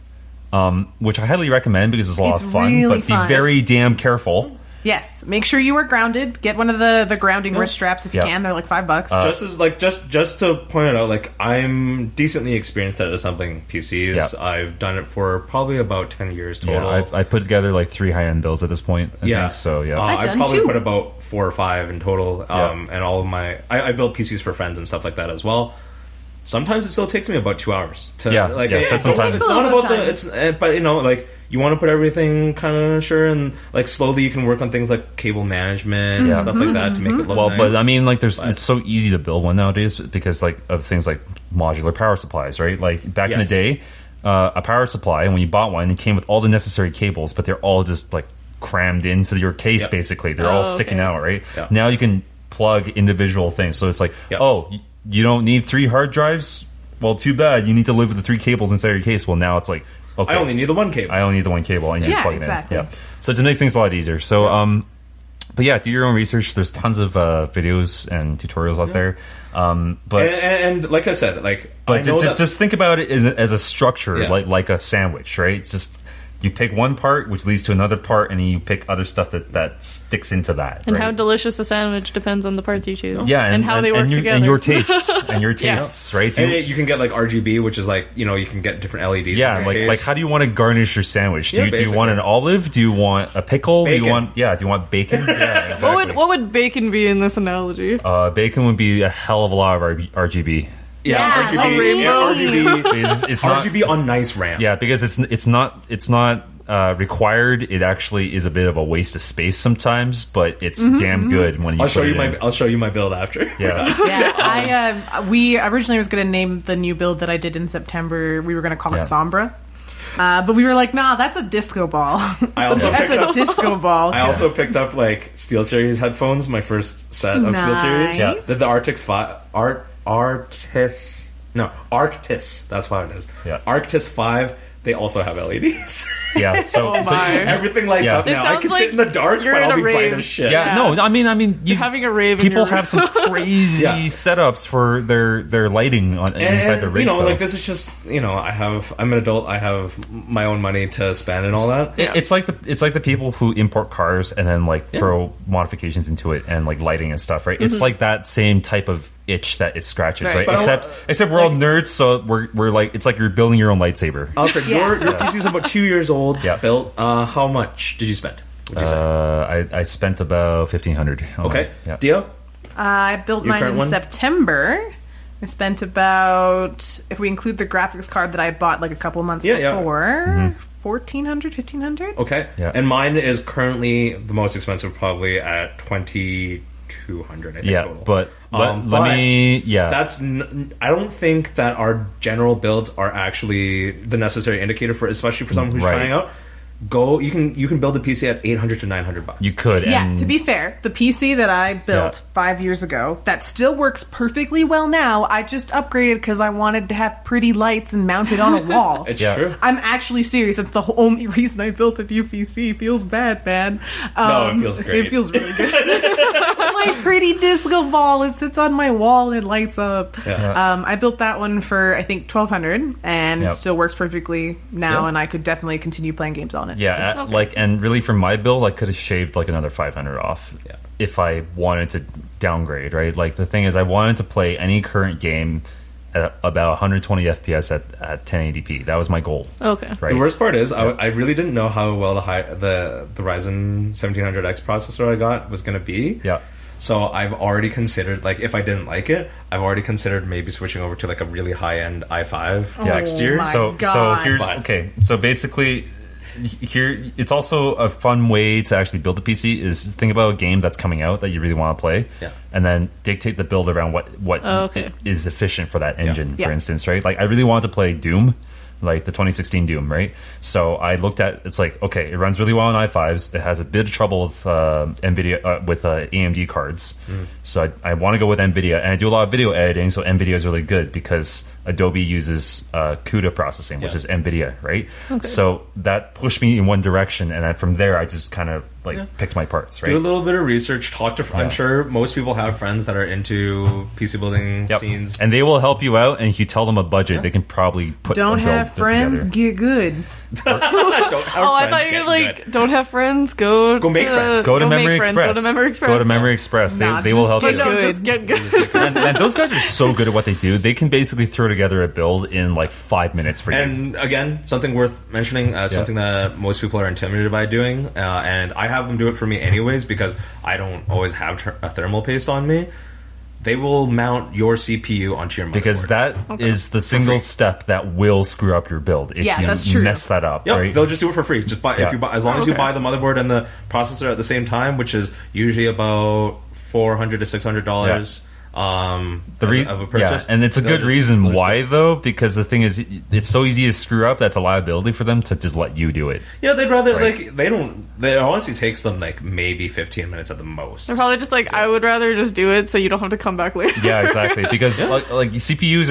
which I highly recommend because it's a lot of fun, really but be fun. very damn careful. Yes, make sure you are grounded. Get one of the grounding wrist straps if you can. They're like $5. Just to point it out, like I'm decently experienced at assembling PCs. Yeah. I've done it for probably about 10 years total. Yeah, I've put together like 3 high-end builds at this point. I think, so yeah. I've I done probably 2. put about 4 or 5 in total. And all of my I build PCs for friends and stuff like that as well. Sometimes it still takes me about 2 hours to that's sometimes it's not about but you know, like you want to put everything kind of sure, and like slowly you can work on things like cable management and stuff like that to make it look nice. But I mean, like it's so easy to build one nowadays because like of things like modular power supplies, right? Like back in the day, a power supply, and when you bought one, it came with all the necessary cables, but they're all just like crammed into your case. Basically, they're all sticking out, right? Now you can plug individual things, so it's like, you don't need 3 hard drives. Well, too bad. You need to live with the 3 cables inside your case. Well, now it's like, okay, I only need the one cable. I only need the one cable, and you just plug it exactly. in. Yeah, so it just makes things a lot easier. So, but yeah, do your own research. There's tons of videos and tutorials out there. But and like I said, like, but I know just think about it as a structure, like a sandwich, right? It's just you pick one part, which leads to another part, and then you pick other stuff that sticks into that. And right? how delicious a sandwich depends on the parts you choose. Yeah, and how they work together. And your tastes. And your tastes, right? And you can get like RGB, which is like, you know, you can get different LEDs. Yeah, like how do you want to garnish your sandwich? Do you want an olive? Do you want a pickle? Bacon. Do you want bacon? Yeah, exactly. What would bacon be in this analogy? Bacon would be a hell of a lot of RGB. Yeah, like RGB. It's not RGB on nice RAM. Yeah, because it's not required. It actually is a bit of a waste of space sometimes, but it's damn good when you. I'll show you my build after. Yeah, we originally was going to name the new build that I did in September. We were going to call it Sombra. But we were like, nah, that's a disco ball. That's a disco ball. I also picked up like SteelSeries headphones, my first set of SteelSeries. Yeah. The Arctis 5. Arctis. That's what it is. Yeah. Arctis 5. They also have LEDs. Yeah, so everything lights up It now. I sounds can like sit in the dark, you're but in I'll a be bright rave. as shit. yeah, no, I mean, You're having a rave. people in your have some crazy setups for their lighting inside the rigs. You know, though. like this is just, you know, I'm an adult. I have my own money to spend and all that. It's like the people who import cars and then like throw modifications into it and like lighting and stuff, right? It's like that same type of itch that it scratches, right? Except we're all nerds, so we're like, it's like you're building your own lightsaber. Alfred, your PC's about 2 years old. Built. How much did you spend? I spent about $1,500. Okay. Yeah. Dio? I built mine in September. I spent about, if we include the graphics card that I bought like a couple months before, $1,400, $1,500. Okay. Yeah. And mine is currently the most expensive, probably at $2,200. I think. Total. But let me. That's. I don't think that our general builds are actually the necessary indicator for, especially for someone who's trying out. You can build a PC at $800 to $900. You could. Yeah, to be fair, the PC that I built 5 years ago, that still works perfectly well now. I just upgraded because I wanted to have pretty lights and mount it on a wall. It's true. I'm actually serious. That's the only reason I built a new PC. It feels bad, man. No, it feels great. It feels really good. My pretty disco ball. It sits on my wall and it lights up. Yeah. I built that one for, I think, $1,200, and it still works perfectly now, and I could definitely continue playing games on it. Yeah, and really for my build, I could have shaved like another $500 off if I wanted to downgrade, right? Like the thing is, I wanted to play any current game at about 120 FPS at 1080p. That was my goal. Okay. Right? The worst part is, I really didn't know how well the Ryzen 1700X processor I got was going to be. Yeah. So I've already considered, like, if I didn't like it, I've already considered maybe switching over to like a really high-end i5 next year. So here's So basically, here it's also a fun way to actually build a PC is think about a game that's coming out that you really want to play, and then dictate the build around what is efficient for that engine. For instance, right? Like I really wanted to play Doom, like the 2016 Doom, right? So I looked at it's like, okay, it runs really well on i5s. It has a bit of trouble with NVIDIA with AMD cards. So I want to go with NVIDIA, and I do a lot of video editing, so NVIDIA is really good because Adobe uses CUDA processing, which is NVIDIA, right? Okay. So that pushed me in one direction, and then from there, I just kind of picked my parts, right? Do a little bit of research, talk to I'm sure most people have friends that are into PC building scenes. And they will help you out, and if you tell them a budget, they can probably put Don't a build have friends, together. get good. Don't have I thought you were like, don't have friends, go make friends. Go to go Memory make friends, Express. Go to Memory Express. Go to Memory Express. They will help you. Just get good. And those guys are so good at what they do. They can basically throw together a build in like 5 minutes for you. And again, something worth mentioning, something that most people are intimidated by doing, and I have them do it for me anyways because I don't always have a thermal paste on me. They will mount your CPU onto your motherboard. Because that is the single step that will screw up your build if that's you true. mess that up. Yep, right? they'll just do it for free. Just buy if you buy, as long as you Okay. buy the motherboard and the processor at the same time, which is usually about $400 to $600. Of a purchase. And it's a good reason why, though, because the thing is, it's so easy to screw up. That's a liability for them to just let you do it. Yeah, they'd rather it honestly takes them like maybe 15 minutes at the most. They're probably just like, I would rather just do it so you don't have to come back later. Yeah, exactly. Because like CPUs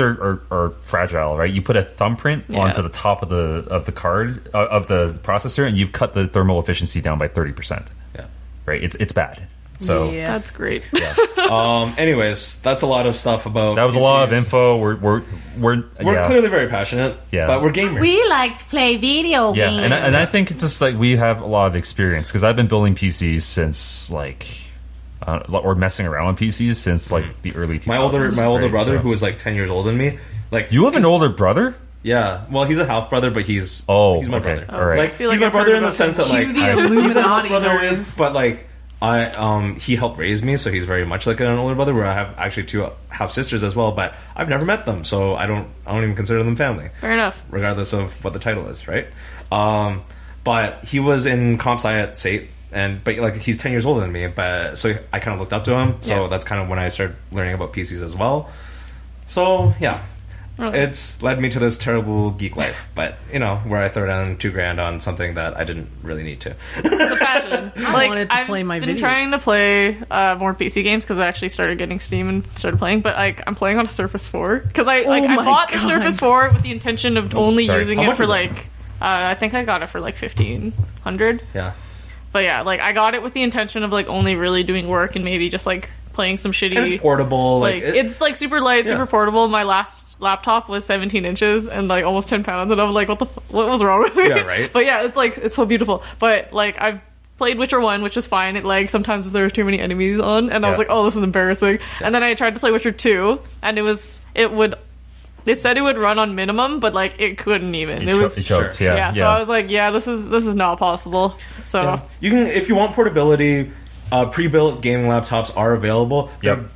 are fragile, right? You put a thumbprint onto the top of the card of the processor, and you've cut the thermal efficiency down by 30%. Yeah, right. It's bad. So That's great. anyways, that's a lot of stuff about. that was a lot of info. We're clearly very passionate. But we're gamers. We like to play video games. and I think it's just like we have a lot of experience because I've been building PCs since or messing around with PCs since like the early 2000s. My older brother, who was like 10 years older than me, like you have an older brother. Yeah, well, he's a half brother, but he's my brother. All right. Like, I feel like he's my I've brother heard in the about sense that He's like the he's a Illuminati half brother, noise. but like he helped raise me, so he's very much like an older brother. Where I have actually two half sisters as well, but I've never met them, so I don't even consider them family. Fair enough. Regardless of what the title is, right? But he was in comp sci at SAIT, but like he's 10 years older than me, but so I kind of looked up to him. So that's kind of when I started learning about PCs as well. So yeah. Really? It's led me to this terrible geek life, but where I throw down $2,000 on something that I didn't really need to. It's a passion. wanted to I've play my been video. trying to play more PC games because I actually started getting Steam and started playing. But like I'm playing on a Surface 4 because I my bought the God. Surface 4 with the intention of only sorry. using How it much for was it? like I think I got it for like $1,500. Yeah. But yeah, like I got it with the intention of like only really doing work and maybe just like playing some shitty. And it's portable. It's like super light, Yeah. super portable. My last laptop was 17 inches and like almost 10 pounds, and I'm like, what was wrong with it? Yeah, right. But yeah, it's so beautiful. But like I've played Witcher 1, which was fine. It lagged sometimes if there were too many enemies on, and I was like, oh, this is embarrassing. And then I tried to play Witcher 2, and it said it would run on minimum, but like it couldn't even. It was It choked, Sure. yeah. so I was like, this is not possible. So Yeah. You can, if you want portability, pre-built gaming laptops are available.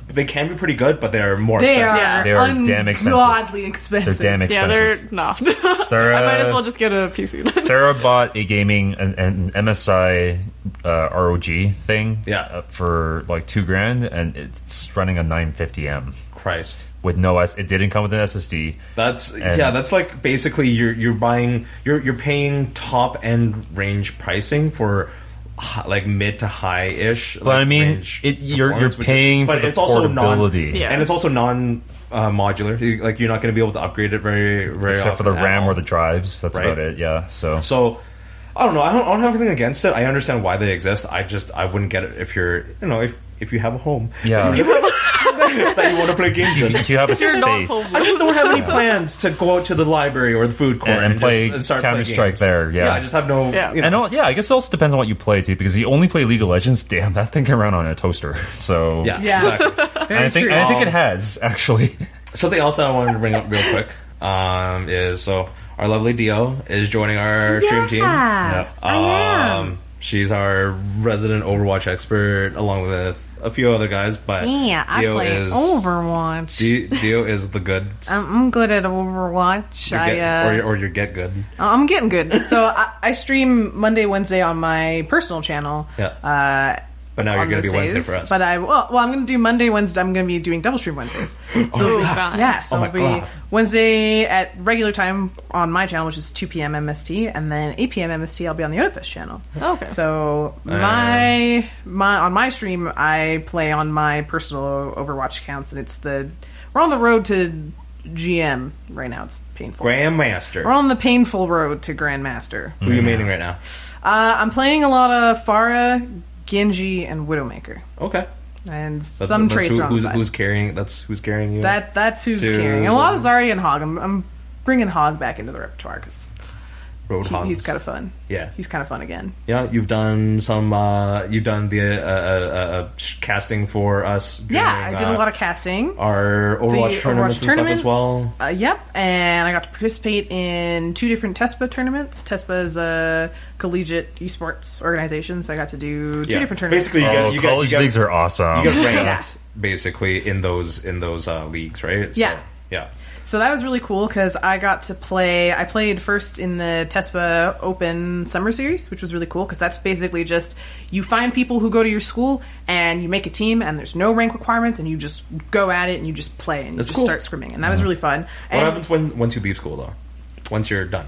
They can be pretty good, but they're more They expensive. are They are damn expensive. ungodly expensive. They're damn yeah, expensive. they're no. Sarah, I might as well just get a PC. Sarah bought a gaming an MSI ROG thing for like $2,000, and it's running a 950M Christ. with no it didn't come with an SSD. That's like basically you're paying top end range pricing for like mid to high ish. But I mean, you're paying for the portability, and it's also non modular. You're not going to be able to upgrade it very except for the often at RAM all. or the drives. That's Right. about it. Yeah. So I don't know. I don't have anything against it. I understand why they exist. I wouldn't get it if you're if you have a home. Yeah. that you want to play games in. If you have a You're not space. I just don't have any plans to go out to the library or the food court And play just start Counter-Strike playing games. there, yeah. I just have no. Yeah. And I guess it also depends on what you play too, because you only play League of Legends. Damn, that thing can run on a toaster. So Yeah, Yeah. exactly. and I think it has actually. Something else that I wanted to bring up real quick is our lovely Dio is joining our stream team. I am. She's our resident Overwatch expert, along with a few other guys. But Yeah, I Dio play is Overwatch. Dio is the good. I'm good at Overwatch. You're get good. I'm getting good. So I stream Monday, Wednesday on my personal channel. Yeah. But now you're going to be Wednesday for us. But I'm going to do Monday, Wednesday. I'm going to be doing double stream Wednesdays. So God. Yeah, so Oh my it'll be God. Wednesday at regular time on my channel, which is 2 p.m. MST, and then 8 p.m. MST I'll be on the Otafest channel. Okay. So my on my stream I play on my personal Overwatch accounts, and we're on the road to GM right now. It's painful. Grandmaster. We're on the painful road to Grandmaster. Who are you maining right now? I'm playing a lot of Farah, Genji, and Widowmaker. Okay. And some Tracer on the side. Who's carrying? That's who's carrying you. That's who's carrying. And a lot of Zarya and Hog. I'm bringing Hog back into the repertoire because he's kind of fun. Yeah, he's kind of fun again. Yeah, you've done some. You've done the casting for us. Yeah, I did a lot of casting. Our Overwatch tournaments and stuff as well. Yep, and I got to participate in 2 different TESPA tournaments. TESPA is a collegiate esports organization, so I got to do 2 different tournaments. Basically, college leagues are awesome. You get ranked basically in those leagues, right? Yeah, so, yeah. So that was really cool because I got to play. I played first in the TESPA Open Summer Series, which was really cool because that's basically just you find people who go to your school and you make a team and there's no rank requirements and you just go at it and you just play and you just start scrimming, and that was really fun. What happens once you leave school though? Once you're done?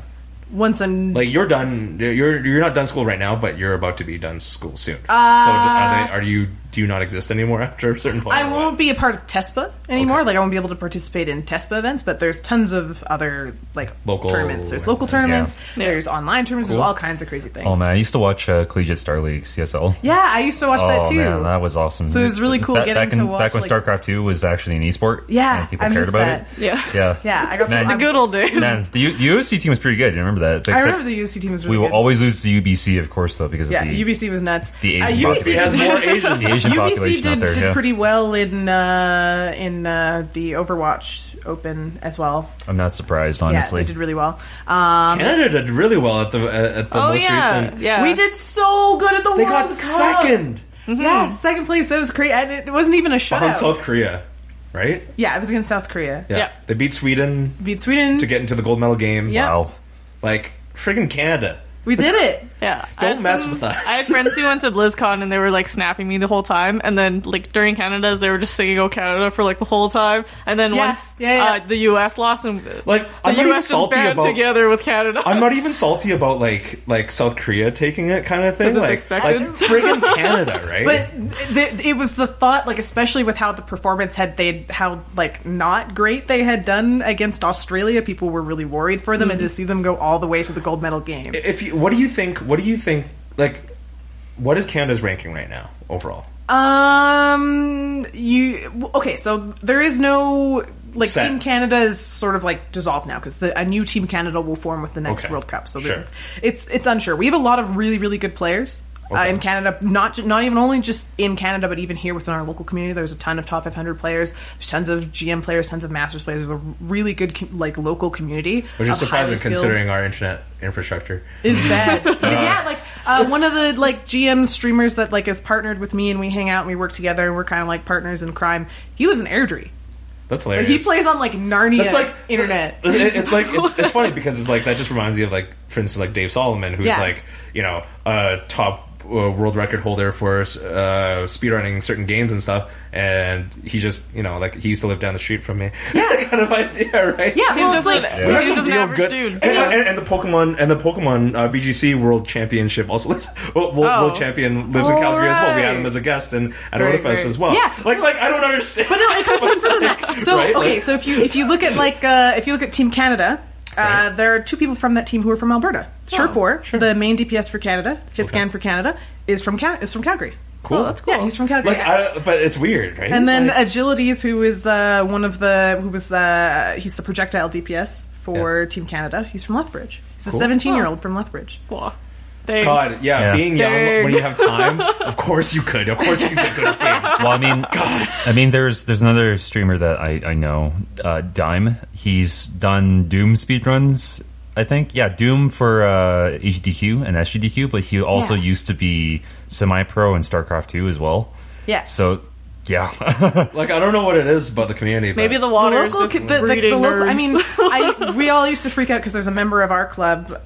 Once I'm like you're done, you're not done school right now, but you're about to be done school soon. So do you not exist anymore after a certain point? I won't be a part of TESPA anymore. Okay. Like I won't be able to participate in TESPA events, but there's tons of other like local tournaments. There's local tournaments. Yeah. There's online tournaments. Cool. There's all kinds of crazy things. Oh man, I used to watch Collegiate Star League CSL. Yeah, I used to watch that too. Man, that was awesome. So it was really cool getting to watch. Back when StarCraft 2 was actually an esport. Yeah, and people cared about it. Yeah. I got the good old days. Man, the UFC team was pretty good. You remember that? I remember the UFC team was really good. We good. will always lose to UBC, of course, though, because of the UBC was nuts. The Asian UBC has more Asian. The Asian population out there. Did pretty well in the Overwatch Open as well. I'm not surprised, honestly. Yeah, they did really well. Canada did really well at the most recent. Yeah, we did so good at the World Cup. They got second. Mm-hmm. Yeah, second place. That was great, and it wasn't even a shutout. Behind South Korea, right? Yeah, it was against South Korea. Yeah, they beat Sweden. To get into the gold medal game. Yep. Wow, like friggin' Canada. We did it. Yeah. Don't mess with us. I had friends who went to BlizzCon and they were like snapping me the whole time. And then like during Canada's, they were just singing "Oh Canada" for like the whole time. And then once the US lost, and like the US just band together with Canada. I'm not even salty about like South Korea taking it kind of thing. Like expected. Friggin' Canada, right? But it was the thought, like especially with how the performance how like not great they had done against Australia. People were really worried for them, and to see them go all the way to the gold medal game. What do you think? Like, what is Canada's ranking right now overall? So there is no like set. Team Canada is sort of like dissolved now because a new Team Canada will form with the next World Cup. So it's unsure. We have a lot of really, really good players. In Canada, not even only just in Canada, but even here within our local community, there's a ton of top 500 players. There's tons of GM players, tons of Masters players. There's a really good local community, which is surprising considering our internet infrastructure is bad. But one of the GM streamers that is partnered with me, and we hang out and we work together, and we're kind of like partners in crime. He lives in Airdrie. That's hilarious. He plays on Narnia internet. It's funny because it's that just reminds you of for instance Dave Solomon, who's a top world record holder for speedrunning certain games and stuff, and he just he used to live down the street from me. Yeah, kind of idea, right? Yeah, he's just an average dude. And the Pokemon VGC World Championship also world champion lives in Calgary as well. We had him as a guest at Otafest as well. Yeah, I don't understand. But no, it comes one further than that. So right? So if you look at Team Canada. There are 2 people from that team who are from Alberta. Sure. The main DPS for Canada, Hitscan for Canada, is from Calgary. Cool. Oh, that's cool. Yeah, he's from Calgary. But it's weird, right? And then Agilities, who is he's the projectile DPS for Team Canada. He's from Lethbridge. He's a 17-year-old from Lethbridge. Wow. God, being young when you have time, of course you could. Of course you could get good at games. Well, I mean, there's another streamer that I know, Dime. He's done Doom speedruns, I think. Yeah, Doom for HDQ and SGDQ, but he also used to be semi-pro in StarCraft 2 as well. Yeah. So, yeah. I don't know what it is about the community. But maybe the water is just breeding nerds. I mean, we all used to freak out because there's a member of our club,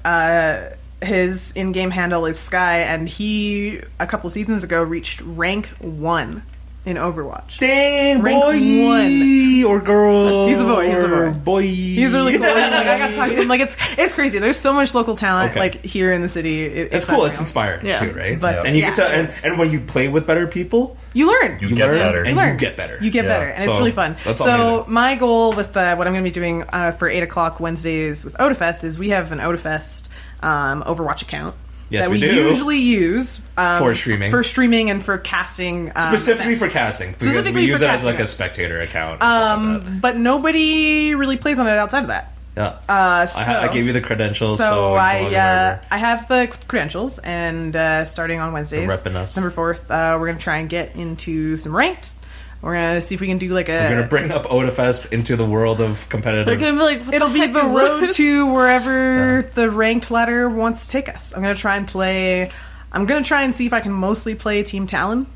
his in-game handle is Sky, and he, a couple of seasons ago, reached rank 1 in Overwatch. Dang, Rank boy 1. or girl. He's a boy. He's a boy. Boy. He's really cool. Like, I got to talk to him. Like, it's crazy. There's so much local talent, like, here in the city. It's cool. unreal. It's inspiring, Yeah. too, right? But, and you get to, yeah. and when you play with better people, You learn. You get learn better. and learn. you get better. You get Yeah. better, and So, it's really fun. that's So amazing. my goal with what I'm going to be doing for 8 o'clock Wednesdays with Otafest is we have an Otafest Overwatch account Yes, that we we do. usually use For streaming. and for casting Specifically events. for casting. Because Specifically we for use it as casting like a events. spectator account. And stuff like that. But nobody really plays on it outside of that. Yeah. So, I gave you the credentials, so, So you can log in wherever. I have the credentials, and starting on Wednesdays, You're repping us. December 4th, we're going to try and get into some ranked. We're going to see if we can do like We're gonna a... bring up Otafest into the world of competitive. They're gonna be like, what It'll be heck the is road this? to wherever the ranked ladder wants to take us. I'm going to try and play... I'm going to try and see if I can mostly play Team Talon.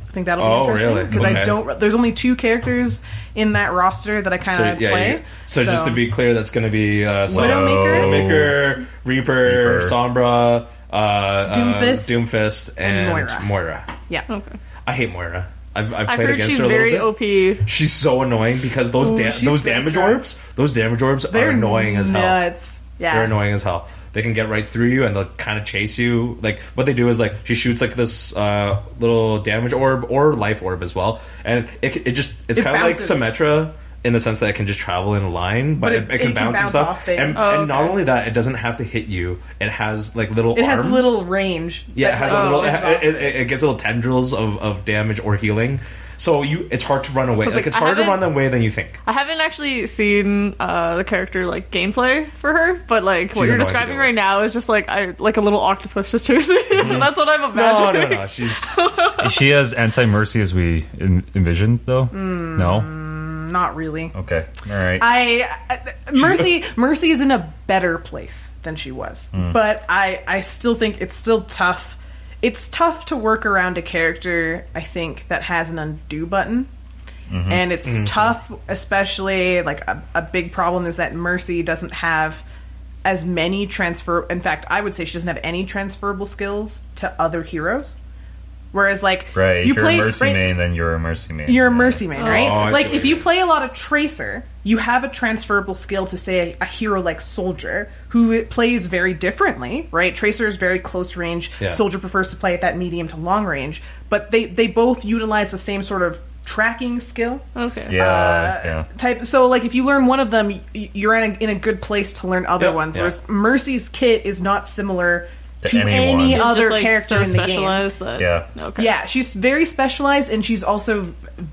I think that'll be Oh, interesting. really? Because Okay. I don't... There's only 2 characters in that roster that I kind of play. So just to be clear, that's going to be Widowmaker, Reaper, Sombra, Doomfist, and and Moira. Yeah. Okay. I hate Moira. I've I played heard against she's her a little very bit. OP. She's so annoying because those she's those so damage smart. orbs, are They're annoying as hell. nuts. Yeah. They're annoying as hell. They can get right through you and they'll kind of chase you. Like what they do is like she shoots like this little damage orb or life orb as well, and it's It kind of like bounces. Symmetra in the sense that it can just travel in a line, but it can bounce and stuff. off things. And not only that, it doesn't have to hit you. It has like little It arms. has little range. Yeah, it has a little. extends off. It gets little tendrils of damage or healing. So it's hard to run away. But, Like it's I harder to haven't- run away than you think. I haven't actually seen the character like gameplay for her, but like what She's you're annoying to describing deal right with. now is just like a little octopus just chasing. That's what I'm No, imagining. no. She's Is she as anti-mercy as we envisioned, though? No? Not really. Okay. All right. Mercy is in a better place than she was, but I still think it's still tough. It's tough to work around a character, I think, that has an undo button. And it's tough, especially like a big problem is that Mercy doesn't have as many in fact, I would say she doesn't have any transferable skills to other heroes. Whereas, like, right. you If you're play a mercy right, main, then you're a mercy main. you're a Yeah. mercy main, right? I Like, see if what you you play a lot of Tracer, you have a transferable skill to, say, a hero like Soldier, who it plays very differently, right? Tracer is very close range. Yeah. Soldier prefers to play at that medium to long range. But they both utilize the same sort of tracking skill Okay. Yeah. type. So, like, if you learn one of them, you're in a good place to learn other Yep, ones. yeah. Whereas Mercy's kit is not similar To to anyone. any It's other Just, like, character so in the game. specialized that, Yeah. Okay. Yeah, she's very specialized, and she's also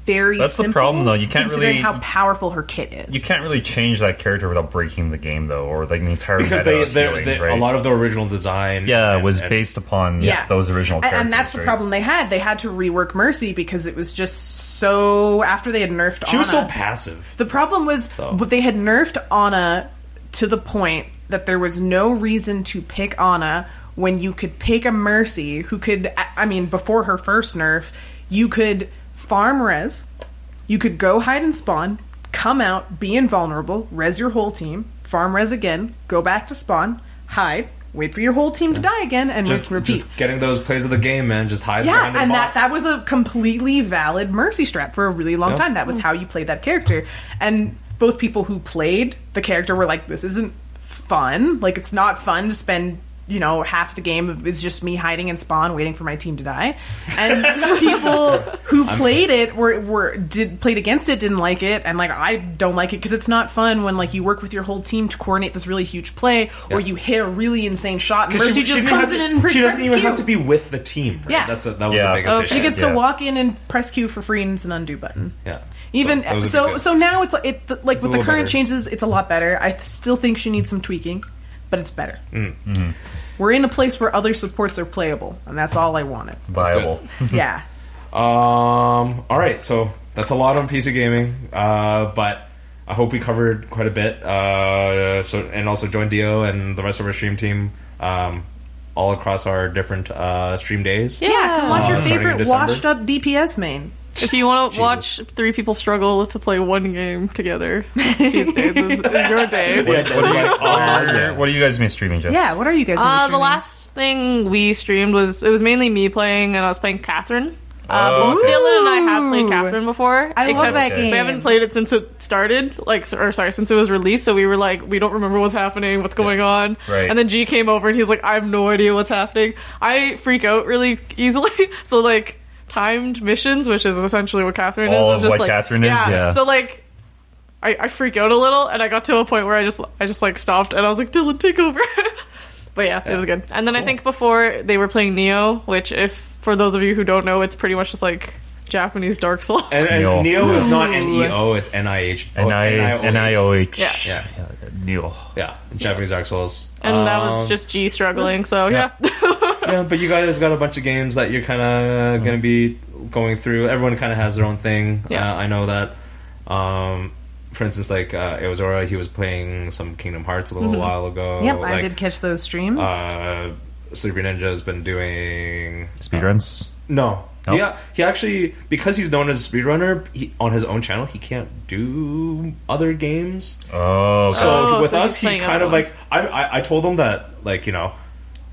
very That's the simple, problem, though. You can't considering really- how powerful her kit is. You can't really change that character without breaking the game, though, or like the entire because meta of they healing, right? a lot of the original design. was based upon those original characters. And that's the right? problem they had. They had to rework Mercy because it was just so... After they had nerfed She was so Ana, passive. the problem was but they had nerfed Ana to the point that there was no reason to pick Ana when you could pick a Mercy who could... I mean, before her first nerf, you could farm res, you could go hide and spawn, come out, be invulnerable, res your whole team, farm res again, go back to spawn, hide, wait for your whole team to die again, and rinse Just, and repeat. just getting those plays of the game, man. Just hide Yeah, behind the and box. that was a completely valid Mercy strat for a really long Yep. time. That was how you played that character. And both people who played the character were like, this isn't fun. Like, it's not fun to spend, half the game is just me hiding in spawn waiting for my team to die. And people who played it played against it, didn't like it, and like I don't like it because it's not fun when like you work with your whole team to coordinate this really huge play or you hit a really insane shot and Because Mercy just comes in and she doesn't even press have Q. to be with the team. Right? Yeah. that was the Yeah. biggest Okay. issue. She gets Yeah. to walk in and press Q for free, and it's an undo button. Yeah. Even that was a big so, deal. so now it's like with the little current better. changes, it's a lot better. I still think she needs some tweaking, but it's better. Mm-hmm. We're in a place where other supports are playable, and that's all I wanted. Viable. Yeah, All right, so that's a lot on PC gaming, but I hope we covered quite a bit. And also join Dio and the rest of our stream team all across our different stream days. yeah. Come watch your Starting in favorite December. washed up DPS main. If you want to Jesus. watch 3 people struggle to play one game together, Tuesdays is your day. What are you guys been streaming, Jess? Yeah, what are you guys? gonna be The streaming? last thing we streamed was mainly me playing, and I was playing Catherine. Both Dylan and I have played Catherine before. I love that game. We haven't played it since it started, since it was released. So we were like, we don't remember what's happening, what's going on. Right. And then G came over and he's like, I have no idea what's happening. I freak out really easily. So like timed missions, which is essentially what Catherine is just what like Catherine is, yeah. So like I freak out a little, and I got to a point where I just like stopped, and I was like, Dylan, take over. But yeah, it was good. And then I think before they were playing Neo, which for those of you who don't know, it's pretty much just like Japanese Dark Souls. And Neo is not N-E-O, it's N-I-H. N-I-O-H. Yeah. Neo. Yeah, Japanese Dark Souls. And that was just G struggling, so yeah. Yeah, but you guys got a bunch of games that you're kind of going to be going through. Everyone kind of has their own thing. Yeah. I know that. For instance, like Eozora, he was playing some Kingdom Hearts a little while ago. Yep, like, I did catch those streams. Sleepy Ninja's been doing Speedruns? No. Nope. Yeah, he actually, because he's known as a speedrunner, on his own channel, he can't do other games. Oh, okay. So with so us, he's he's playing kind of other like, I told him that, like, you know,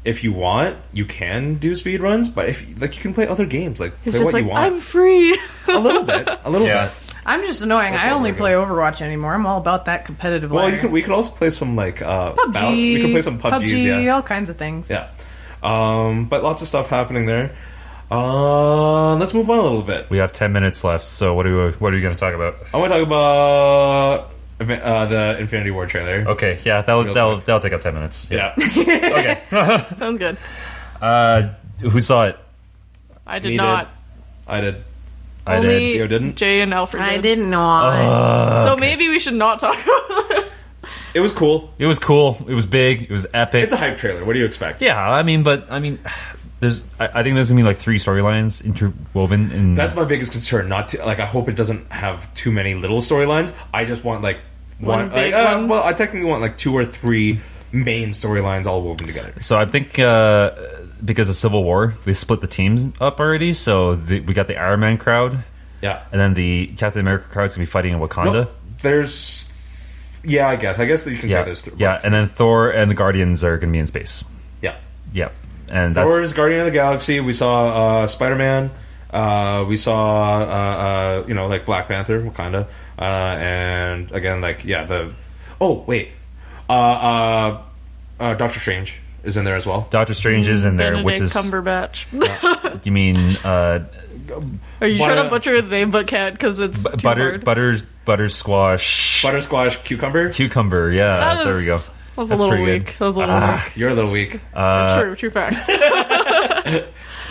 if you want, you can do speedruns, but if like you can play other games, like He's play just what like, you want. I'm free. A little bit. Yeah. bit. I'm just annoying. That's I what only we're play doing. Overwatch anymore. I'm all about that competitive. Well, ladder. we could also play some like PUBG. we could play some PUBGs, yeah. all kinds of things. Yeah. But lots of stuff happening there. Let's move on a little bit. We have 10 minutes left, so what are you going to talk about? I want to talk about the Infinity War trailer. Okay, yeah, that'll take up 10 minutes. Yeah. Okay. Sounds good. Who saw it? I did Me not. I did. I Only did. You didn't? Jay and Alfred I did. didn't know. So maybe we should not talk about this. It was cool. It was cool. It was big. It was epic. It's a hype trailer. What do you expect? Yeah, I mean, there's. I think there's gonna be like 3 storylines interwoven, and That's my biggest concern. Not to, like, I hope it doesn't have too many little storylines. I just want like One big like, one. Well, I technically want like 2 or 3 main storylines all woven together. So I think because of Civil War, they split the teams up already. So we got the Iron Man crowd, Yeah. and then the Captain America crowd's gonna be fighting in Wakanda. No, there's. Yeah, I guess that you can say Yeah, there's. yeah, and then Thor and the Guardians are gonna be in space. Yeah. Yeah, and that's Thor's Guardian of the Galaxy. We saw Spider-Man. We saw like Black Panther, Wakanda, and again the. Oh wait, Doctor Strange is in there as well. Doctor Strange is in there, Benedict which is Cumberbatch. you mean Are you trying to butcher his name but can't because it's too hard? buttersquash Buttersquash cucumber. cucumber? Yeah, That there we go. That was That's a little pretty weak. good. That was a little weak. You're a little weak. True fact.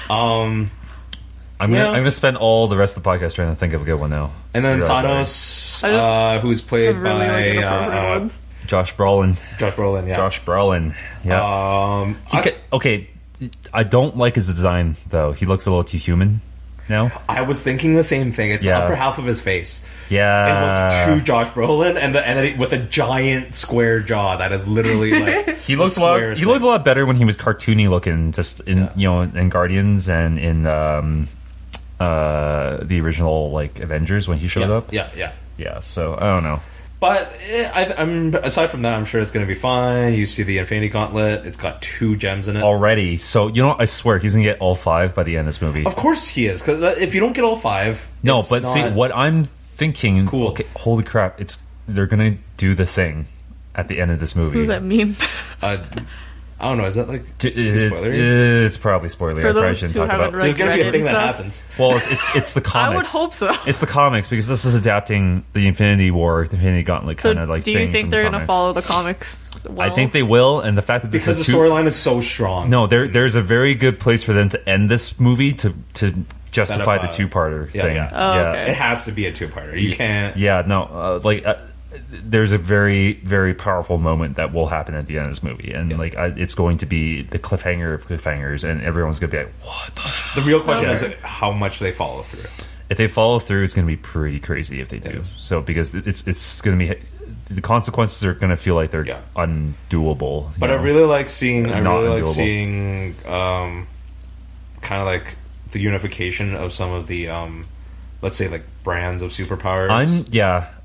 I'm gonna spend all the rest of the podcast trying to think of a good one now. And then I realize Thanos, who's played really like by inappropriate ones. Josh Brolin. Josh Brolin. Yeah. Josh Brolin. Yeah. I, Okay, I don't like his design though. He looks a little too human now. I was thinking the same thing. It's Yeah. the upper half of his face. Yeah, It looks too Josh Brolin, and then with a giant square jaw that is literally like He looked a lot. He looked a lot better when he was cartoony looking, just in in Guardians and in the original like Avengers when he showed up. Yeah. So I don't know. But I'm aside from that, I'm sure it's going to be fine. You see the Infinity Gauntlet; it's got 2 gems in it. Already, so I swear he's gonna get all 5 by the end of this movie. Of course he is, because if you don't get all 5, No, it's but see not- what I'm thinking. Cool. Okay, holy crap! They're gonna do the thing at the end of this movie. What does that mean? I don't know. Is that like too spoilery? It's probably spoilery. I For probably those shouldn't who talk haven't about. read There's going to be a Reddit thing and that stuff. happens. Well, it's the comics. I would hope so. It's the comics because this is adapting the Infinity War, the Infinity Gauntlet So kind of like do thing. you think from they're the going to comics. follow the comics well? I think they will, and the fact that this Because is the storyline is so strong. No, there's a very good place for them to end this movie to justify Set up the 2-parter yeah, thing. yeah. Oh, okay. It has to be a 2-parter. You can't. Yeah, no, there's a very, very powerful moment that will happen at the end of this movie, and it's going to be the cliffhanger of cliffhangers, and everyone's going to be like, "What?" The real question Okay. is how much they follow through. If they follow through, it's going to be pretty crazy if they do. Yes. So because it's going to be the consequences are going to feel like they're undoable. But you I know? really like seeing. I Not really like undoable. seeing, kind of like the unification of some of the, let's say, like brands of superpowers.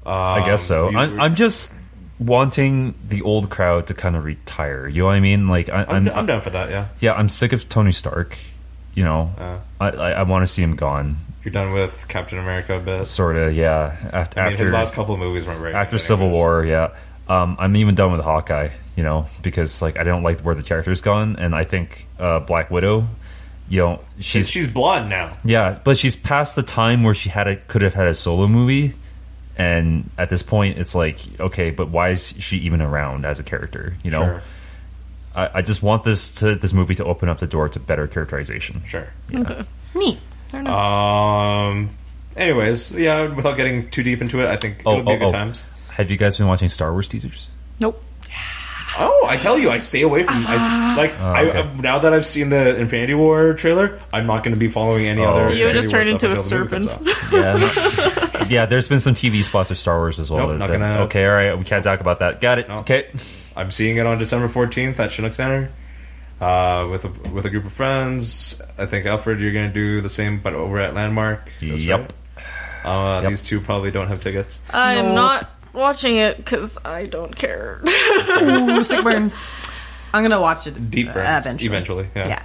I guess so. I'm just wanting the old crowd to kind of retire. You know what I mean? Like I'm down for that. Yeah. yeah, I'm sick of Tony Stark. you know, I want to see him gone. You're done with Captain America a bit. Sort of, yeah. After his last couple of movies weren't very good. After Civil War, yeah. I'm even done with Hawkeye, you know, because like I don't like where the character's gone, and I think Black Widow, you know, she's blonde now. Yeah, but she's past the time where she could have had a solo movie, and at this point, it's like, okay, but why is she even around as a character? You know, Sure. I just want this movie to open up the door to better characterization. Sure. Yeah. Okay. Neat. Fair enough. Anyways, yeah, without getting too deep into it, I think it'll be good times. Have you guys been watching Star Wars teasers? Nope. Oh, I tell you, I stay away from. okay. Now that I've seen the Infinity War trailer, I'm not going to be following any other. You Infinity just War turned stuff into a until the movie comes serpent. out. Yeah, there's been some TV spots of Star Wars as well. Nope, not gonna- Okay, all right, we can't talk about that. Got it. No. Okay. I'm seeing it on December 14th at Chinook Center with a group of friends. I think Alfred, you're going to do the same, but over at Landmark. That's Yep. right. Yep. These two probably don't have tickets. I'm Nope. not watching it because I don't care. Ooh, sick burns. I'm gonna watch it. Deep burns. Eventually. Yeah.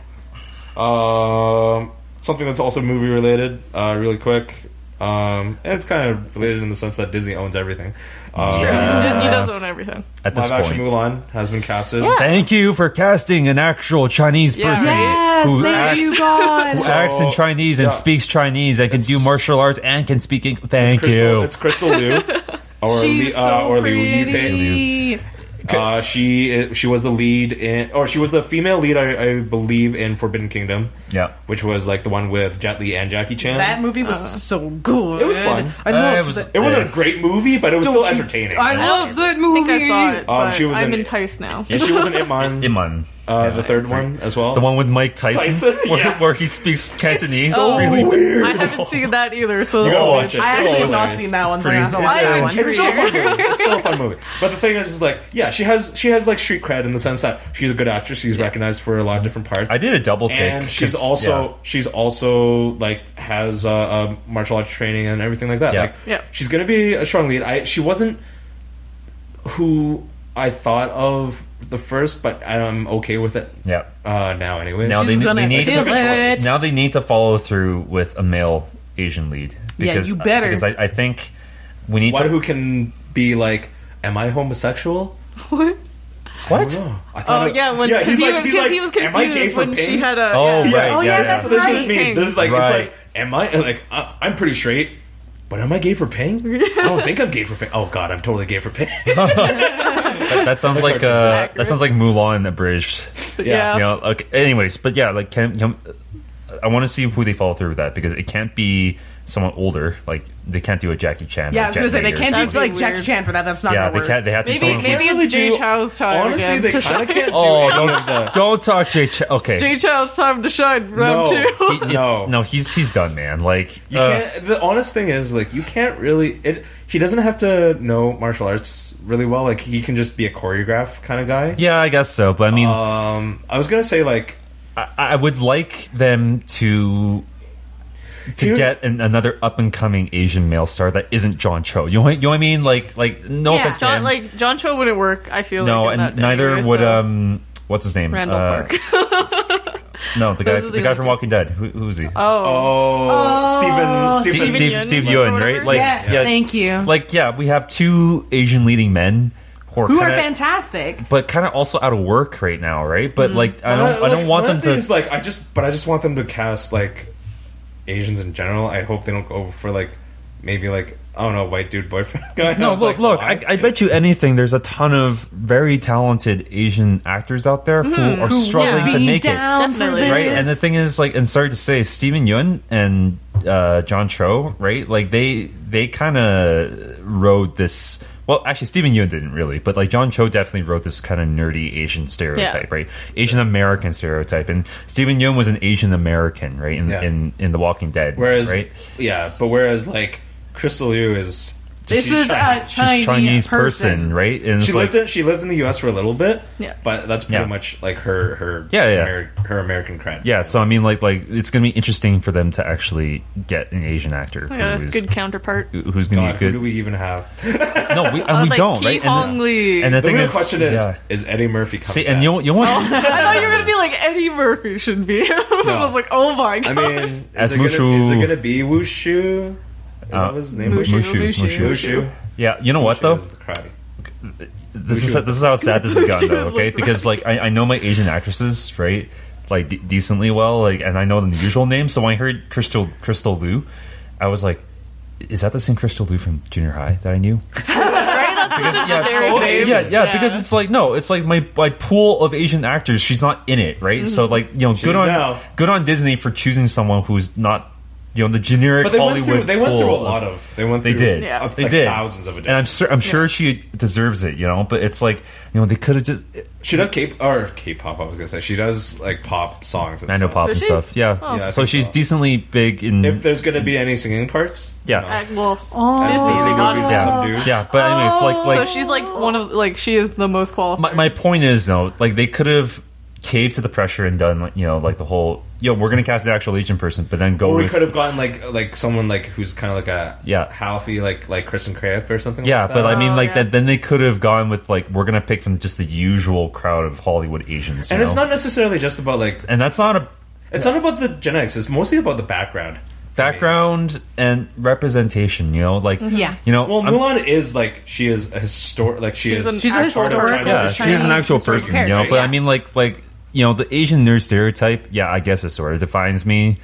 Something that's also movie related, really quick. And it's kind of related in the sense that Disney owns everything. Disney does own everything. At this Live action point. Mulan has been casted. Yeah. Thank you for casting an actual Chinese Yeah, person right. Yes, who thank acts, you, God. who acts in Chinese and yeah. speaks Chinese and can do martial arts and can speak English. Thank you. It's Crystal Liu. She's so Liu Yifei. pretty. She was the lead in, or she was the female lead, I believe, in Forbidden Kingdom, Yeah. which was like the one with Jet Li and Jackie Chan. That movie was so good. It was fun. I loved it was- it. It wasn't a great movie, but it was still entertaining. I love that I movie. think I saw it, but she was I'm in- enticed now. And she was in Ip Man, Iman. the third one as well. The one with Mike Tyson, yeah. where he speaks Cantonese. so really weird. I haven't seen that either, so You this gotta will be watch it. I actually have It's not hilarious. seen that one, so I pretty- have to watch I that am one. It's still a fun movie. It's still a fun movie. But the thing is like, yeah, she has like street cred in the sense that she's a good actress. She's recognized for a lot of different parts. I did a double take. And she's also like has martial arts training and everything like that. Yeah. Like, Yeah. she's gonna be a strong lead. She wasn't who I thought of the first, but I'm okay with it Yeah. now. Anyway, Now She's gonna need kill to, it. now they need to follow through with a male Asian lead. Yeah, Because, you better. Because I think we need one to. who can be like, "Am I homosexual?" What? What? I don't know. I Oh thought yeah, when he's he like, was "Am I gay confused for when she pink?" had a Oh, yeah. right. Oh, yeah, that's So this right. is me. Ping. There's like Right. it's like, am I like I'm pretty straight, but am I gay for pink? I don't think I'm gay for pink. Oh God, I'm totally gay for pink. That sounds like that sounds like Mulan abridged. Yeah. You know. Okay. Anyways, but yeah, like I want to see who they follow through with that because it can't be someone older. Like they can't do a Jackie Chan. Yeah, or I was gonna Jet say they Li or can't something. do like That'd be Jackie weird. Chan for that. That's not Yeah, gonna they work. can't. They have to. Maybe someone maybe who's- it's Jay Chow's time Honestly, again they to kind of shine. can't do Oh, any of the. don't talk Jay. Okay. Jay Chow's time to shine. Round No. two. No, he's done, man. Like You can't. The honest thing is, like, you can't really. He doesn't have to know martial arts really well. Like, he can just be a choreograph kind of guy. yeah, I guess so. But I mean, I was gonna say like. I would like them to Here- get another up and coming Asian male star that isn't John Cho. You know what I mean? Like no Yeah. offense to him. John Cho wouldn't work. I feel No, like in and that neither anyway, would so. What's his name? Randall Park. No, the Those are the guy only from two. Walking Dead. Who is he? Stephen. Stephen Yeun Steve or Yeun, whatever? right? Like, Yes, yeah, thank you. like yeah, we have two Asian leading men who Who are kinda, fantastic. but kind of also out of work right now, right? But like, I don't want them to. Like, I just want them to cast like Asians in general. I hope they don't go for like maybe like I don't know, white dude boyfriend guy. No, I was look, like, why? I bet you anything. There's a ton of very talented Asian actors out there who are struggling to Be make it. down for Definitely. this. Right, and the thing is, like, and sorry to say, Stephen Yeun and John Cho, right? Like, they kind of rode this. Well, actually, Stephen Yeun didn't really, but like John Cho definitely wrote this kind of nerdy Asian stereotype, Yeah. right? Asian American stereotype, and Stephen Yeun was an Asian American, right? Yeah. In The Walking Dead, Whereas, right? yeah, but whereas like Crystal Liu is This is a she's Chinese person, right? And She lived in the U.S. for a little bit. Yeah. But that's pretty much like her her American cred. Yeah, so I mean, like it's going to be interesting for them to actually get an Asian actor Like a good counterpart. who's going to be good. Who do we even have? No, we Like don't, Ki right? Hong Lee. And the The thing real is, question is Eddie Murphy coming see, back? and you want I thought you were gonna be like Eddie Murphy should be. I was like, oh my god. I mean, As is it Mushu- gonna be Wushu? Is that his name? Mushu. Yeah, you know what Mushu though? is the karate. This is how sad this has gotten though, okay? Because like I know my Asian actresses, right? Like decently well, like, and I know the usual names. So when I heard Crystal Liu, I was like, is that the same Crystal Liu from junior high that I knew? Because it's like no, it's like my pool of Asian actors. She's not in it, right? So like good on Disney for choosing someone who's not the generic But they Hollywood. They went pool through a of- lot of. They did. Yeah. Up, They like, did. thousands of and editions. I'm sure she deserves it, But it's like they could have just. She does K-pop. I was gonna say she does like pop songs. And I know stuff. pop and Does she? stuff. Yeah. Oh. Yeah, I So think she's so. decently big in. If there's gonna be any singing parts, Yeah. Well, Oh. Disney's Disney got movies, it. Yeah. some dude. Yeah, but anyways, like So she's like one of she is the most qualified. my point is though, like they could have caved to the pressure and done like like the whole we're gonna cast an actual Asian person, but then go or we with could have gotten like someone like who's kind of like a Yeah. Halfy like Kristen Craig or something. yeah, like that. but I mean Oh, like yeah. then they could have gone with like we're gonna pick from just the usual crowd of Hollywood Asians, and it's not necessarily just about like and that's not a it's not about the genetics. It's mostly about the background. background and representation, like Yeah. Well, I'm- Mulan is like she is a historic like She's an She's a actual historical person. yeah, Chinese she's an actual historical person, character, but yeah. I mean like the Asian nerd stereotype, I guess it sort of defines me.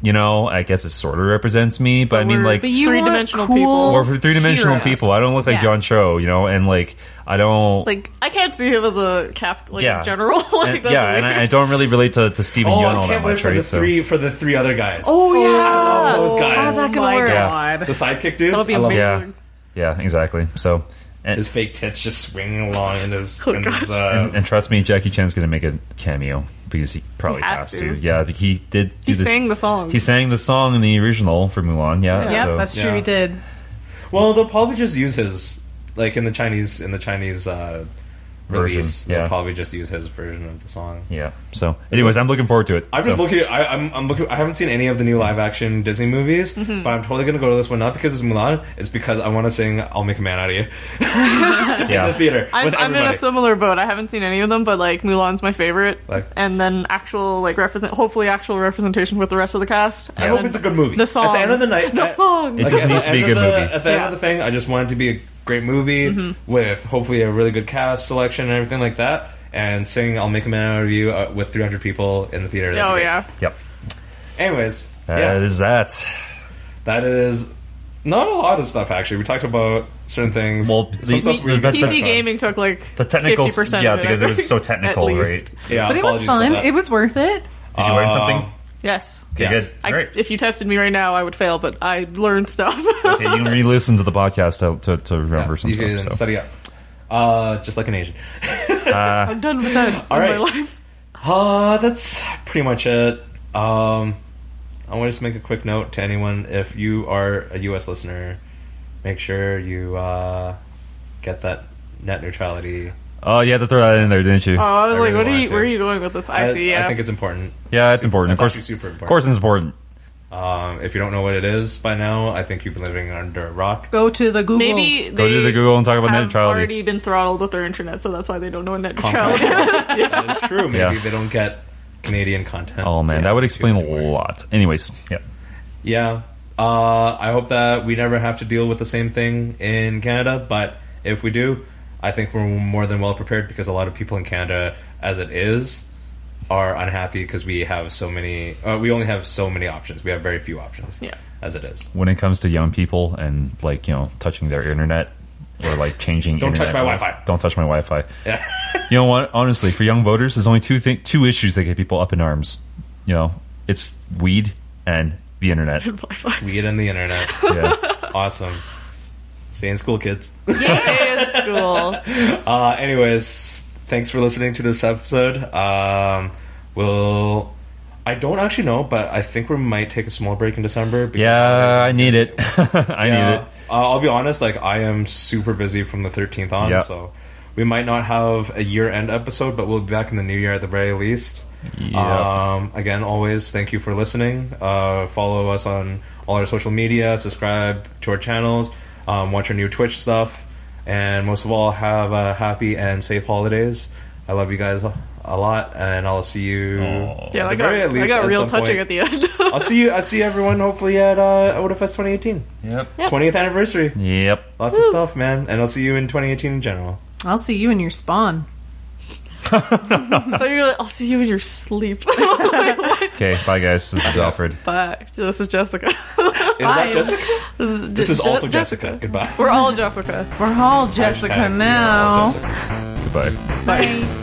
I guess it sort of represents me, but I mean, we're- like, But you Three-dimensional want cool or for three-dimensional heroes. people, I don't look like Yeah. John Cho, and like, I don't, Like I can't see him as a captain, like Yeah. in general. Like and, that's and weird. I don't really relate to Stephen Oh, Yeun I all that can't wait much, for right? the three other guys. Oh yeah, I love those guys. How's that Oh gonna my work? Yeah. god. The sidekick dudes. That'll be I love amazing. yeah, exactly. So, and, his fake tits just swinging along in his. Oh, in his and trust me, Jackie Chan's gonna make a cameo because he probably He has has to. to. Yeah, he did. He sang the song. He sang the song in the original for Mulan. Yeah, Yeah, so, that's true. Yeah. We did. well, they'll probably just use his like in the Chinese release. Version, yeah. They'll probably just use his version of the song. yeah. So, anyways, I'm looking forward to it. I'm just So- looking. I'm looking. I haven't seen any of the new live action Disney movies, but I'm totally gonna go to this one. Not because it's Mulan. It's because I want to sing "I'll Make a Man Out of You" in the theater with I'm in everybody. a similar boat. I haven't seen any of them, but like Mulan's my favorite. Like- and then actual hopefully actual representation with the rest of the cast. I And hope then it's a good movie. The song. At the end of the night, the song. It just at needs the to be a end good of the- movie. At the end Yeah. of the thing, I just want it to be a great movie with hopefully a really good cast selection and everything like that. And sing "I'll Make a Man Out of You" with 300 people in the theater. That'd Oh be great. yeah. Yep. Anyways, That is that. that is not a lot of stuff actually. We talked about certain things. Well, Some the- stuff we the- touched PC on. gaming took like The technical, 50% yeah, of it, because I it was think, so at technical, least. right? Yeah, But it was apologies about fun. that. It was worth it. Did you learn something? Yes. Okay, Yes. good. All right. If you tested me right now, I would fail, but I learned stuff. Okay, you can re-listen to the podcast to remember some You can stuff. So. study up. Just like an Asian. I'm done with that All in right. my life. That's pretty much it. I want to just make a quick note to anyone: if you are a U.S. listener, make sure you get that net neutrality. Oh, you had to throw that in there, didn't you? Oh, I was I like, really wanted where are to. you going with this? I see, yeah. I think it's important. Yeah, it's important. Of That's course, actually super important. Of course, it's important. If you don't know what it is by now, I think you've been living under a rock. Go to the Googles. Maybe Go to the Google and talk about net have neutrality. already been throttled with their internet, so that's why they don't know what net neutrality Comcast. is. That is true. Maybe Yeah. they don't get Canadian content. Oh man, Yeah, that would explain a anyway. lot. Anyways, yeah. Yeah. I hope that we never have to deal with the same thing in Canada, but if we do, I think we're more than well prepared because a lot of people in Canada, as it is, are unhappy because we have so many. We only have so many options. We have very few options. Yeah. As it is. When it comes to young people and like touching their internet or like changing, Don't touch internet my rules, Wi-Fi. Don't touch my Wi-Fi. Yeah. You know what? Honestly, for young voters, there's only two issues that get people up in arms. It's weed and the internet. Wi-Fi. Weed and the internet. Yeah. Awesome. Stay in school, kids. Yay, it's cool. Anyways, thanks for listening to this episode. I don't actually know, but I think we might take a small break in December. because- Yeah, I need it. I need it. I'll be honest, like, I am super busy from the 13th on, Yep. so we might not have a year-end episode, but we'll be back in the new year at the very least. Yep. Again, always, thank you for listening. Follow us on all our social media, subscribe to our channels, watch our new Twitch stuff, and most of all, have a happy and safe holidays. I love you guys a lot, and I'll see you. Yeah, at I the very got least at real some touching point. at the end. I'll see everyone hopefully at Otafest 2018. Yep. 20th anniversary. Yep. Lots of stuff, man. And I'll see you in 2018 in general. I'll see you in your spawn. I thought you were like, I'll see you in your sleep. Okay, bye guys. This is Alfred. Bye. This is Jessica. Is that Jessica? This This is also Jessica. Goodbye. We're all Jessica. We're all Jessica Hashtag, now. Jessica. Goodbye. Bye. Bye.